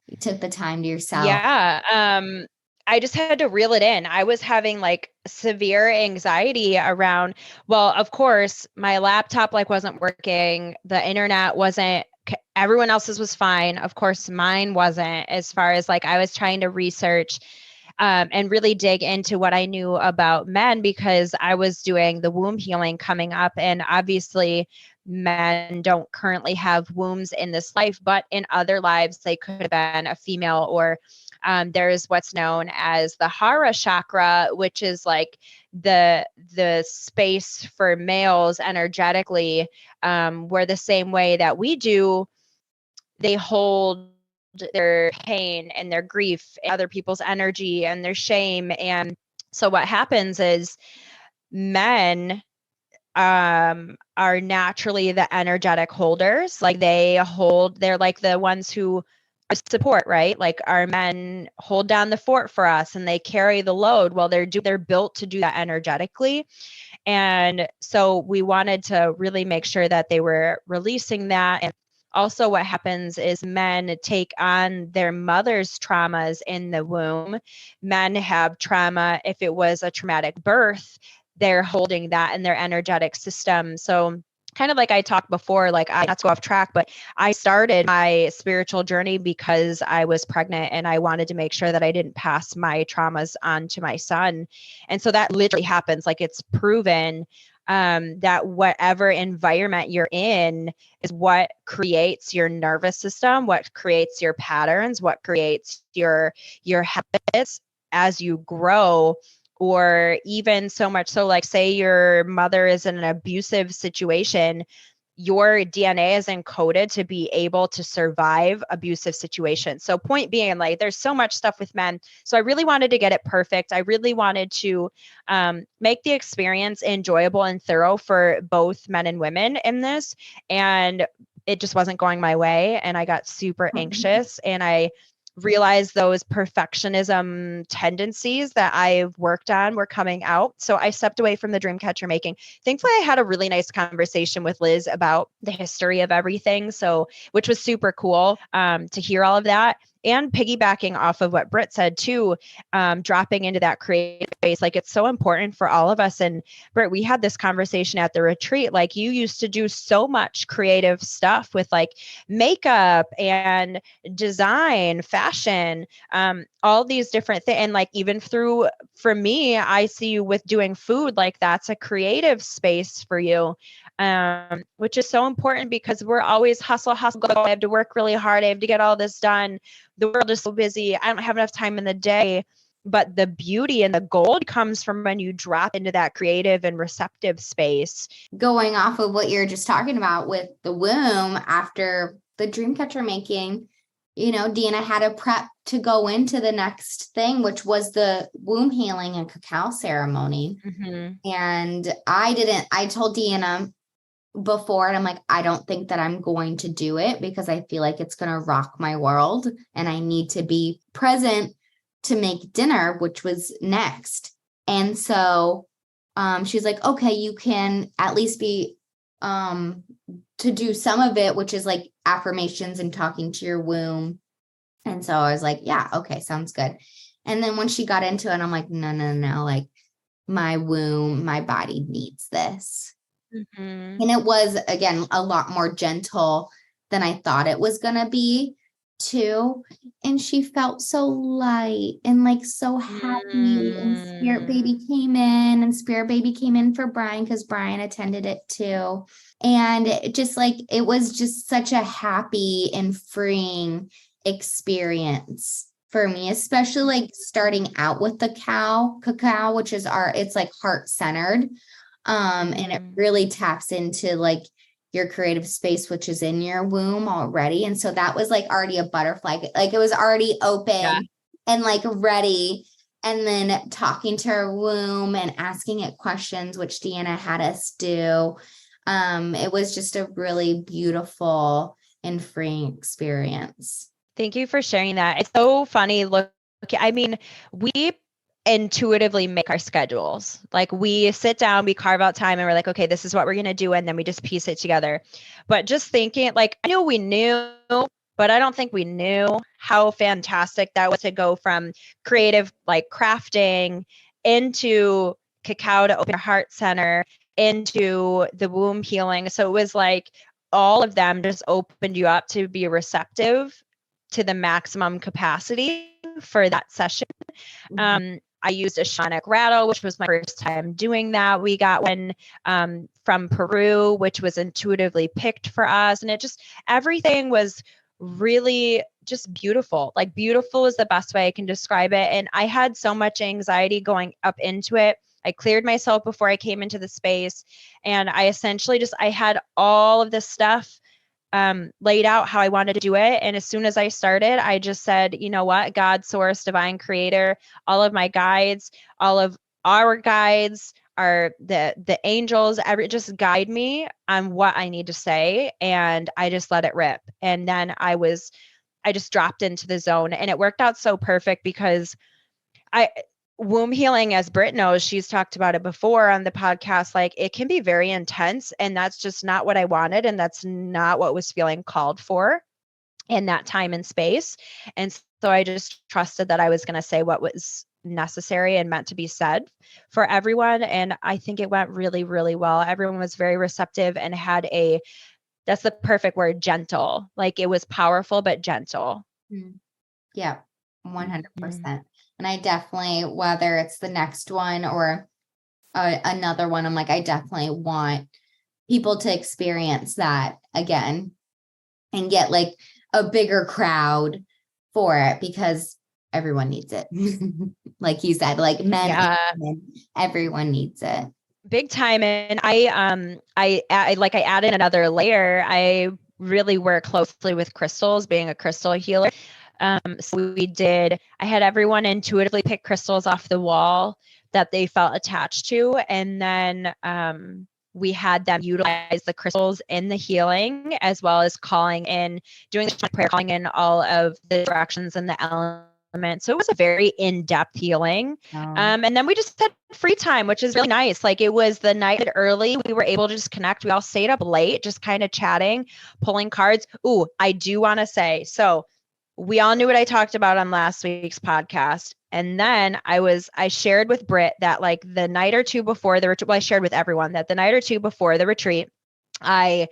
you took the time to yourself. Yeah. I just had to reel it in. I was having like severe anxiety around, well, of course, my laptop like wasn't working. The internet wasn't, everyone else's was fine. Of course, mine wasn't, as far as like I was trying to research and really dig into what I knew about men, because I was doing the womb healing coming up. And obviously, men don't currently have wombs in this life, but in other lives, they could have been a female, or there's what's known as the Hara chakra, which is like the space for males energetically, where the same way that we do, they hold their pain and their grief, and other people's energy and their shame. And so what happens is men are naturally the energetic holders. Like they're like the ones who support, right? Like our men hold down the fort for us and they carry the load. Well, they're built to do that energetically. And so we wanted to really make sure that they were releasing that. And also what happens is men take on their mother's traumas in the womb. Men have trauma. If it was a traumatic birth, they're holding that in their energetic system. So kind of like I talked before, like I not to go off track, but I started my spiritual journey because I was pregnant and I wanted to make sure that I didn't pass my traumas on to my son. And so that literally happens. Like it's proven that whatever environment you're in is what creates your nervous system, what creates your patterns, what creates your habits as you grow. Or even so much so, like say your mother is in an abusive situation, your DNA is encoded to be able to survive abusive situations. So point being, like there's so much stuff with men. So I really wanted to get it perfect. I really wanted to make the experience enjoyable and thorough for both men and women in this. And it just wasn't going my way. And I got super anxious, and I realized those perfectionism tendencies that I've worked on were coming out. So I stepped away from the dream catcher making. Thankfully, I had a really nice conversation with Liz about the history of everything. So, which was super cool to hear all of that. And piggybacking off of what Britt said too, dropping into that creative space, like it's so important for all of us. And Britt, we had this conversation at the retreat. Like you used to do so much creative stuff with like makeup and design, fashion, all these different things. And like even for me, I see you with doing food, like that's a creative space for you. Which is so important because we're always hustle, go. I have to work really hard. I have to get all this done. The world is so busy. I don't have enough time in the day. But the beauty and the gold comes from when you drop into that creative and receptive space. Going off of what you're just talking about with the womb after the dream catcher making, Deanna had a prep to go into the next thing, which was the womb healing and cacao ceremony. Mm-hmm. And I told Deanna before, and I'm like, I don't think that I'm going to do it because I feel like it's going to rock my world and I need to be present to make dinner, which was next. And so she's like, okay, you can at least be to do some of it, which is like affirmations and talking to your womb. And so I was like, yeah, okay, sounds good. And then when she got into it, I'm like, no, like my womb, my body needs this. Mm-hmm. And it was, again, a lot more gentle than I thought it was going to be too. And she felt so light and like so happy. And Spirit Baby came in, and Spirit Baby came in for Brian because Brian attended it too. And it just like, it was just such a happy and freeing experience for me, especially like starting out with the cacao, which is it's like heart-centered. And it really taps into like your creative space, which is in your womb already. And so that was like already a butterfly, like it was already open and like ready. And then talking to her womb and asking it questions, which Deanna had us do. It was just a really beautiful and freeing experience. Thank you for sharing that. It's so funny looking I mean, we intuitively make our schedules. Like we sit down, we carve out time and we're like, okay, this is what we're going to do. And then we just piece it together. But just thinking like, I knew we knew, but I don't think we knew how fantastic that was to go from creative, like crafting into cacao to open your heart center into the womb healing. So it was like all of them just opened you up to be receptive to the maximum capacity for that session. I used a shamanic rattle, which was my first time doing that. We got one from Peru, which was intuitively picked for us. And it just, everything was really just beautiful. Like beautiful is the best way I can describe it. And I had so much anxiety going up into it. I cleared myself before I came into the space. And I essentially just, I had all of this stuff laid out how I wanted to do it. And as soon as I started, I just said, you know what, God, source, divine creator, all of my guides, all of our guides are the angels, just guide me on what I need to say. And I just let it rip. And then I just dropped into the zone, and it worked out so perfect because womb healing, as Britt knows, she's talked about it before on the podcast, like it can be very intense, and that's just not what I wanted. And that's not what was feeling called for in that time and space. And so I just trusted that I was going to say what was necessary and meant to be said for everyone. And I think it went really, really well. Everyone was very receptive and had that's the perfect word, gentle. Like it was powerful, but gentle. Yeah, 100%. And I definitely, whether it's the next one or another one, I'm like, I definitely want people to experience that again and get like a bigger crowd for it, because everyone needs it. Like you said, like men and women, everyone needs it. Big time. And I added another layer. I really work closely with crystals, being a crystal healer. So I had everyone intuitively pick crystals off the wall that they felt attached to. And then we had them utilize the crystals in the healing, as well as calling in, doing the prayer, calling in all of the directions and the elements. So it was a very in-depth healing. And then we just had free time, which is really nice. Like it was the night early. We were able to just connect. We all stayed up late, just kind of chatting, pulling cards. Ooh, I do want to say, so we all knew what I talked about on last week's podcast. And then I shared with Britt that like the night or two before the retreat, well, I shared with everyone that the night or two before the retreat, I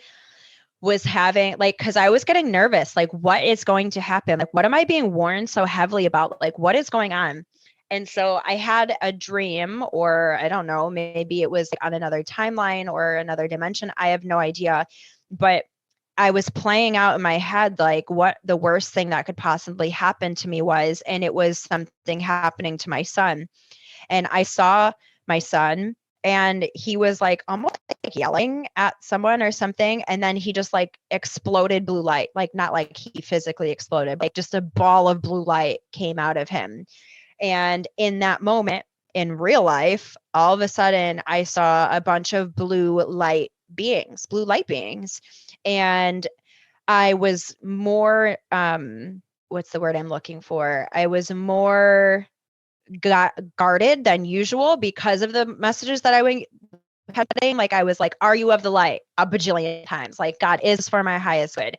was having because I was getting nervous, like what is going to happen? Like, what am I being warned so heavily about? Like, what is going on? And so I had a dream, or I don't know, maybe it was on another timeline or another dimension. I have no idea. But I was playing out in my head, like what the worst thing that could possibly happen to me was, and it was something happening to my son. And I saw my son, and he was like almost like yelling at someone or something. And then he just like exploded blue light, like not like he physically exploded, like just a ball of blue light came out of him. And in that moment in real life, all of a sudden I saw a bunch of blue light beings. And I was more, what's the word I'm looking for? I was more guarded than usual because of the messages that I was getting. Like I was like, are you of the light? A bajillion times. Like God is for my highest good.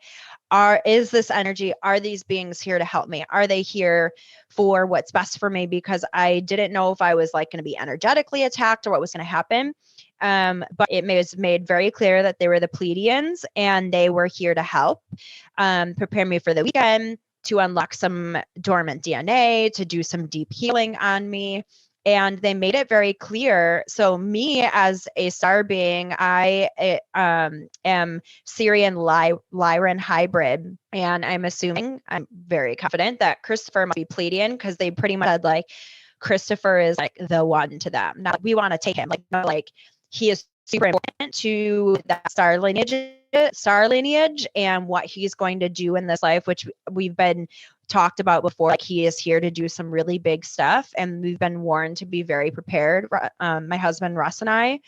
Is this energy? Are these beings here to help me? Are they here for what's best for me? Because I didn't know if I was like going to be energetically attacked or what was going to happen. But it was made very clear that they were the Pleiadians and they were here to help prepare me for the weekend, to unlock some dormant DNA, to do some deep healing on me. And they made it very clear. So me as a star being, I am Syrian Lyran hybrid. And I'm very confident that Christopher must be Pleiadian, because they pretty much said like Christopher is like the one to them. Now we want to take him, like he is super important to that star lineage and what he's going to do in this life, which we've been talked about before. Like he is here to do some really big stuff, and we've been warned to be very prepared. My husband Russ and I.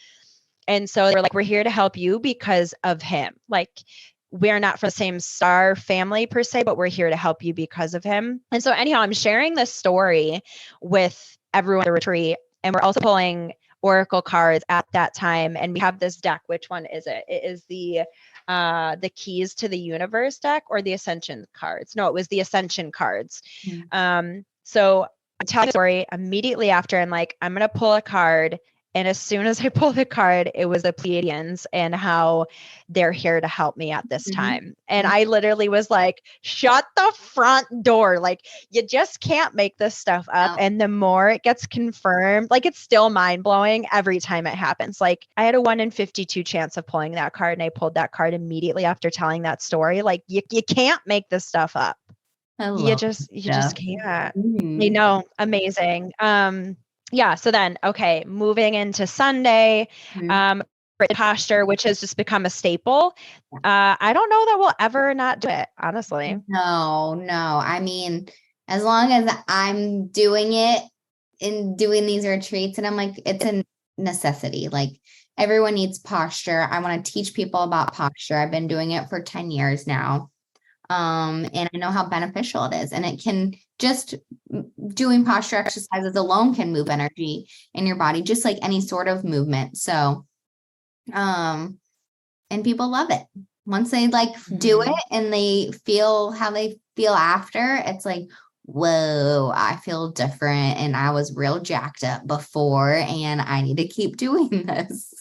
And so they're like, we're here to help you because of him. Like we're not from the same star family per se, but we're here to help you because of him. And so anyhow, I'm sharing this story with everyone at the retreat, and we're also pulling oracle cards at that time. And we have this deck. Which one is it? It is the Keys to the Universe deck, or the Ascension cards. No, it was the Ascension cards. So I'm telling the story immediately after. I'm like, I'm going to pull a card. And as soon as I pulled the card, it was the Pleiadians and how they're here to help me at this time. And I literally was like, shut the front door. Like, you just can't make this stuff up. And the more it gets confirmed, like, it's still mind blowing every time it happens. Like, I had a 1 in 52 chance of pulling that card, and I pulled that card immediately after telling that story. Like, you can't make this stuff up. You just can't. I know. Amazing. Yeah. So then, okay, moving into Sunday, posture, which has just become a staple. I don't know that we'll ever not do it, honestly. No. I mean, as long as I'm doing it in doing these retreats, and I'm like, it's a necessity. Like, everyone needs posture. I want to teach people about posture. I've been doing it for 10 years now. And I know how beneficial it is, and it can just doing posture exercises alone can move energy in your body, just like any sort of movement. So, and people love it once they do it and they feel how they feel after. It's like, whoa, I feel different, and I was real jacked up before, and I need to keep doing this.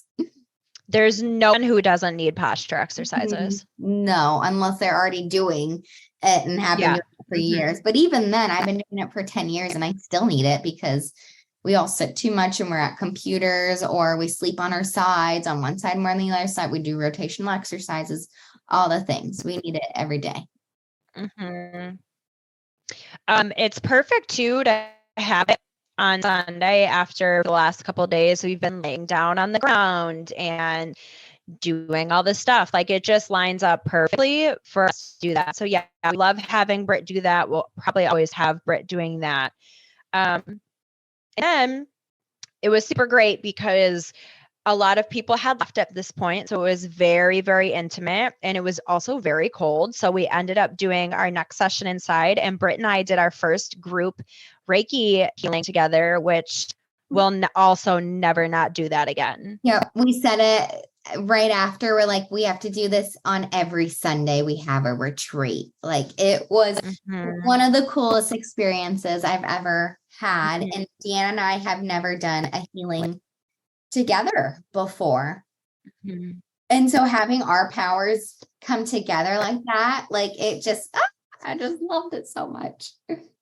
There's no one who doesn't need posture exercises. No, unless they're already doing it and have been doing it for years. But even then, I've been doing it for 10 years and I still need it, because we all sit too much and we're at computers, or we sleep on our sides, on one side and we're on the other side. We do rotational exercises, all the things. We need it every day. It's perfect too to have it on Sunday. After the last couple of days, we've been laying down on the ground and doing all this stuff. Like, it just lines up perfectly for us to do that. So yeah, we love having Britt do that. We'll probably always have Britt doing that. And it was super great because a lot of people had left at this point. So it was very, very intimate, and it was also very cold. So we ended up doing our next session inside, and Britt and I did our first group Reiki healing together, which we'll also never not do that again. Yeah. We said it right after. We're like, we have to do this on every Sunday. We have a retreat. Like, it was one of the coolest experiences I've ever had. And Deanna and I have never done a healing together before. And so having our powers come together like that, like, it just, I just loved it so much.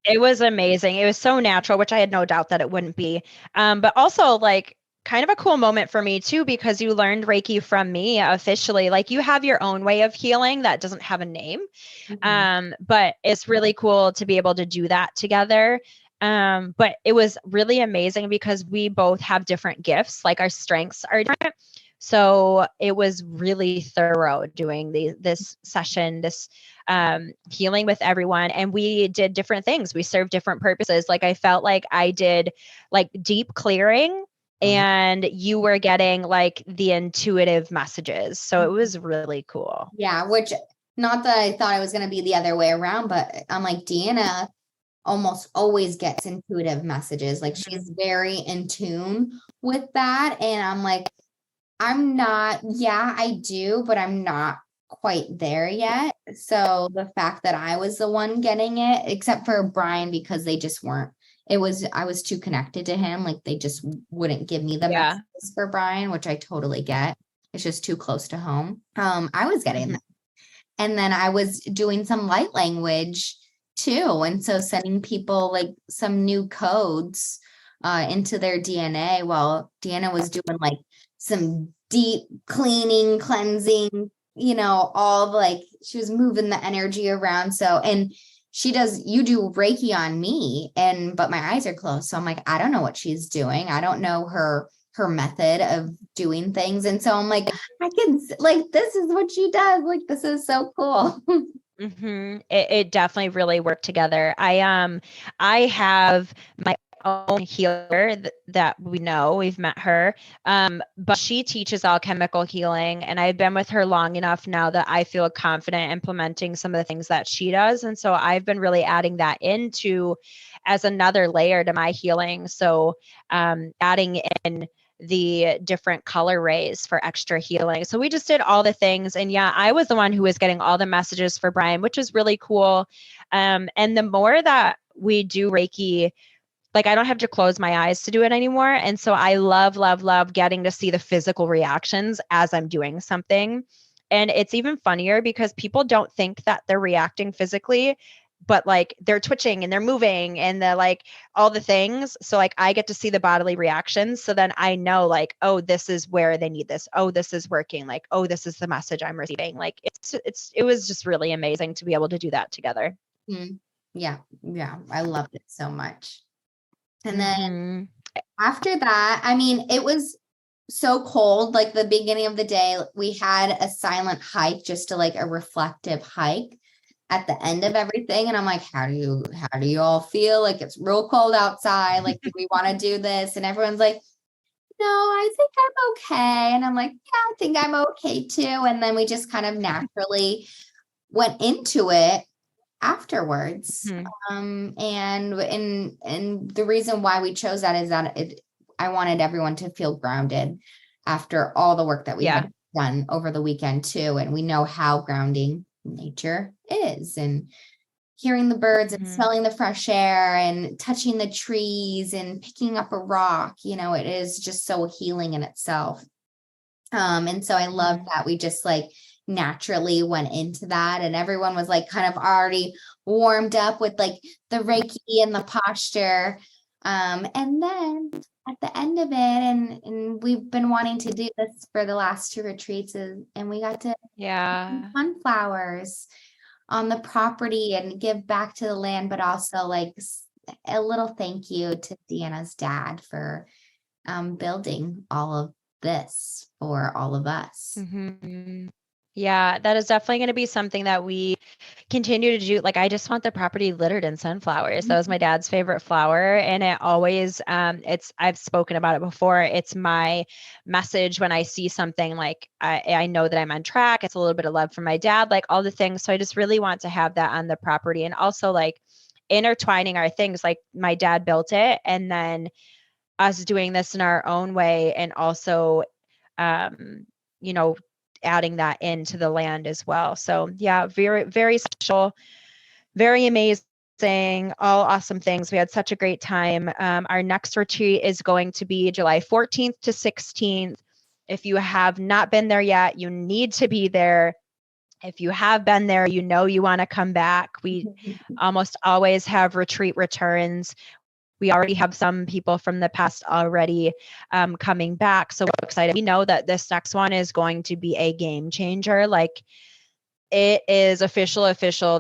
It was amazing. It was so natural, which I had no doubt that it wouldn't be. But also, like, kind of a cool moment for me too, because you learned Reiki from me officially. Like, you have your own way of healing that doesn't have a name. But it's really cool to be able to do that together. But it was really amazing because we both have different gifts, like our strengths are different. So it was really thorough doing this session, this healing with everyone. And we did different things. We served different purposes. Like, I felt like I did like deep clearing, and you were getting like the intuitive messages. So it was really cool. Yeah. Which, not that I thought it was going to be the other way around, but I'm like, Deanna almost always gets intuitive messages. Like, she's very in tune with that. And I'm like, I'm not, I do, but I'm not quite there yet. So the fact that I was the one getting it, except for Brian, because they just weren't, I was too connected to him. Like, they just wouldn't give me the messages for Brian, which I totally get. It's just too close to home. I was getting them. And then I was doing some light language too. And so sending people like some new codes into their DNA, while Deanna was doing like some deep cleaning, cleansing, all like, she was moving the energy around. So, and you do Reiki on me, but my eyes are closed. So I'm like, I don't know what she's doing. I don't know her method of doing things. And so I'm like, I can, like, this is what she does. Like, this is so cool. It definitely really worked together. I have my own healer that we know. We've met her. But she teaches alchemical healing, and I've been with her long enough now that I feel confident implementing some of the things that she does. And so I've been really adding that into as another layer to my healing. So adding in the different color rays for extra healing. So we just did all the things. And yeah, I was the one who was getting all the messages for Brian, which was really cool. And the more that we do Reiki, like I don't have to close my eyes to do it anymore. And so I love, love, love getting to see the physical reactions as I'm doing something. And it's even funnier because people don't think that they're reacting physically, but like they're twitching and they're moving and they're like all the things. So like I get to see the bodily reactions. So then I know like, oh, this is where they need this. Oh, this is working. Like, oh, this is the message I'm receiving. Like it was just really amazing to be able to do that together. Yeah. I loved it so much. And then after that, I mean, it was so cold, like the beginning of the day, we had a silent hike, just to like a reflective hike at the end of everything. And I'm like, how do you all feel? Like it's real cold outside. Like, do we want to do this? And everyone's like, no, I think I'm okay. And I'm like, yeah, I think I'm okay too. And then we just kind of naturally went into it afterwards. And the reason why we chose that is that I wanted everyone to feel grounded after all the work that we had done over the weekend too. And we know how grounding nature is, and hearing the birds and smelling the fresh air and touching the trees and picking up a rock, it is just so healing in itself. And so I love that we just like naturally went into that, and everyone was like kind of already warmed up with like the Reiki and the posture. And then at the end of it, and we've been wanting to do this for the last 2 retreats, and we got to sunflowers on the property and give back to the land, but also like a little thank you to Deanna's dad for building all of this for all of us. Yeah, that is definitely going to be something that we continue to do. Like, I just want the property littered in sunflowers. That was my dad's favorite flower. And it always, I've spoken about it before. It's my message when I see something, like I know that I'm on track. It's a little bit of love from my dad, like all the things. So I just really want to have that on the property, and also like intertwining our things. Like my dad built it, and then us doing this in our own way. And also, adding that into the land as well. So yeah, very, very special, very amazing, all awesome things. We had such a great time. Our next retreat is going to be July 14th to 16th. If you have not been there yet, you need to be there. If you have been there, you want to come back. We almost always have retreat returns. We already have some people from the past already coming back. So we're excited. We know that this next one is going to be a game changer. Like, it is official.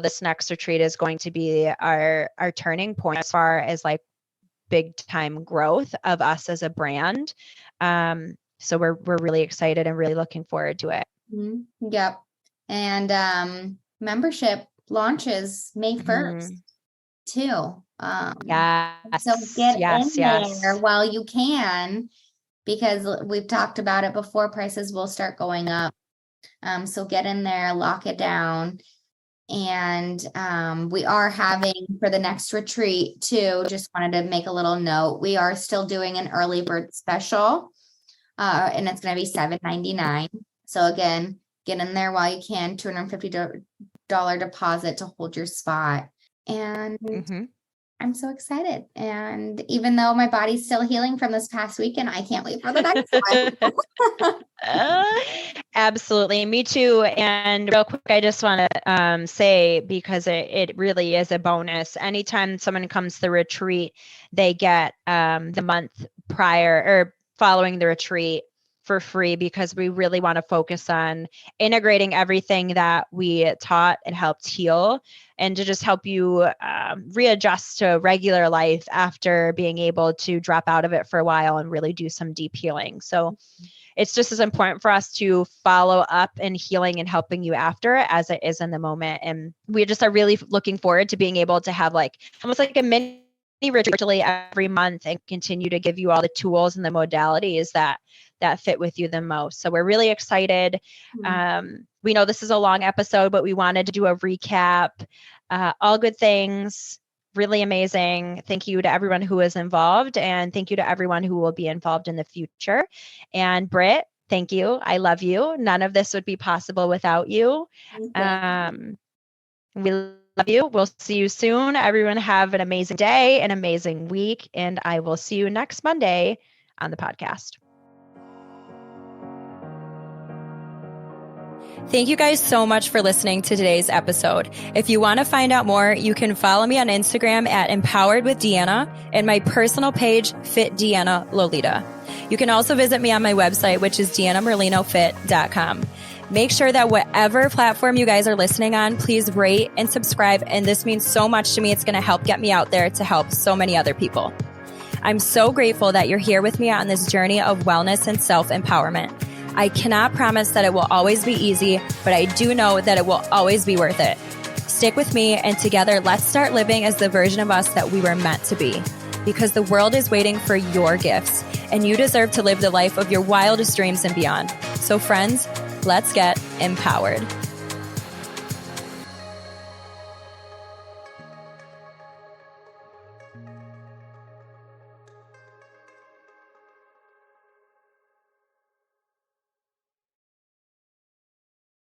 This next retreat is going to be our turning point as far as like big time growth of us as a brand. So we're really excited and really looking forward to it. Yep. And membership launches May 1st too. So get in there while you can, because we've talked about it before, prices will start going up. So get in there, lock it down. And we are having, for the next retreat too, just wanted to make a little note, we are still doing an early bird special, and it's going to be $7.99. So again, get in there while you can. $250 deposit to hold your spot. And I'm so excited. And even though my body's still healing from this past weekend, I can't wait for the next one. Absolutely. Me too. And real quick, I just want to say, because it really is a bonus. Anytime someone comes to the retreat, they get the month prior or following the retreat for free, because we really want to focus on integrating everything that we taught and helped heal, and to just help you readjust to regular life after being able to drop out of it for a while and really do some deep healing. So it's just as important for us to follow up in healing and helping you after as it is in the moment. And we just are really looking forward to being able to have like almost like a mini virtually every month and continue to give you all the tools and the modalities that fit with you the most. So we're really excited. We know this is a long episode, but we wanted to do a recap. All good things, really amazing. Thank you to everyone who is involved, and thank you to everyone who will be involved in the future. And Britt, thank you. I love you. None of this would be possible without you. We love you. We'll see you soon. Everyone have an amazing day, an amazing week, and I will see you next Monday on the podcast. Thank you guys so much for listening to today's episode. If you want to find out more, you can follow me on Instagram at Empowered with Deanna and my personal page, Fit Deanna Lolita. You can also visit me on my website, which is DeannaMerlinoFit.com. Make sure that whatever platform you guys are listening on, please rate and subscribe. And this means so much to me. It's going to help get me out there to help so many other people. I'm so grateful that you're here with me on this journey of wellness and self-empowerment. I cannot promise that it will always be easy, but I do know that it will always be worth it. Stick with me, and together, let's start living as the version of us that we were meant to be. Because the world is waiting for your gifts, and you deserve to live the life of your wildest dreams and beyond. So friends, let's get empowered.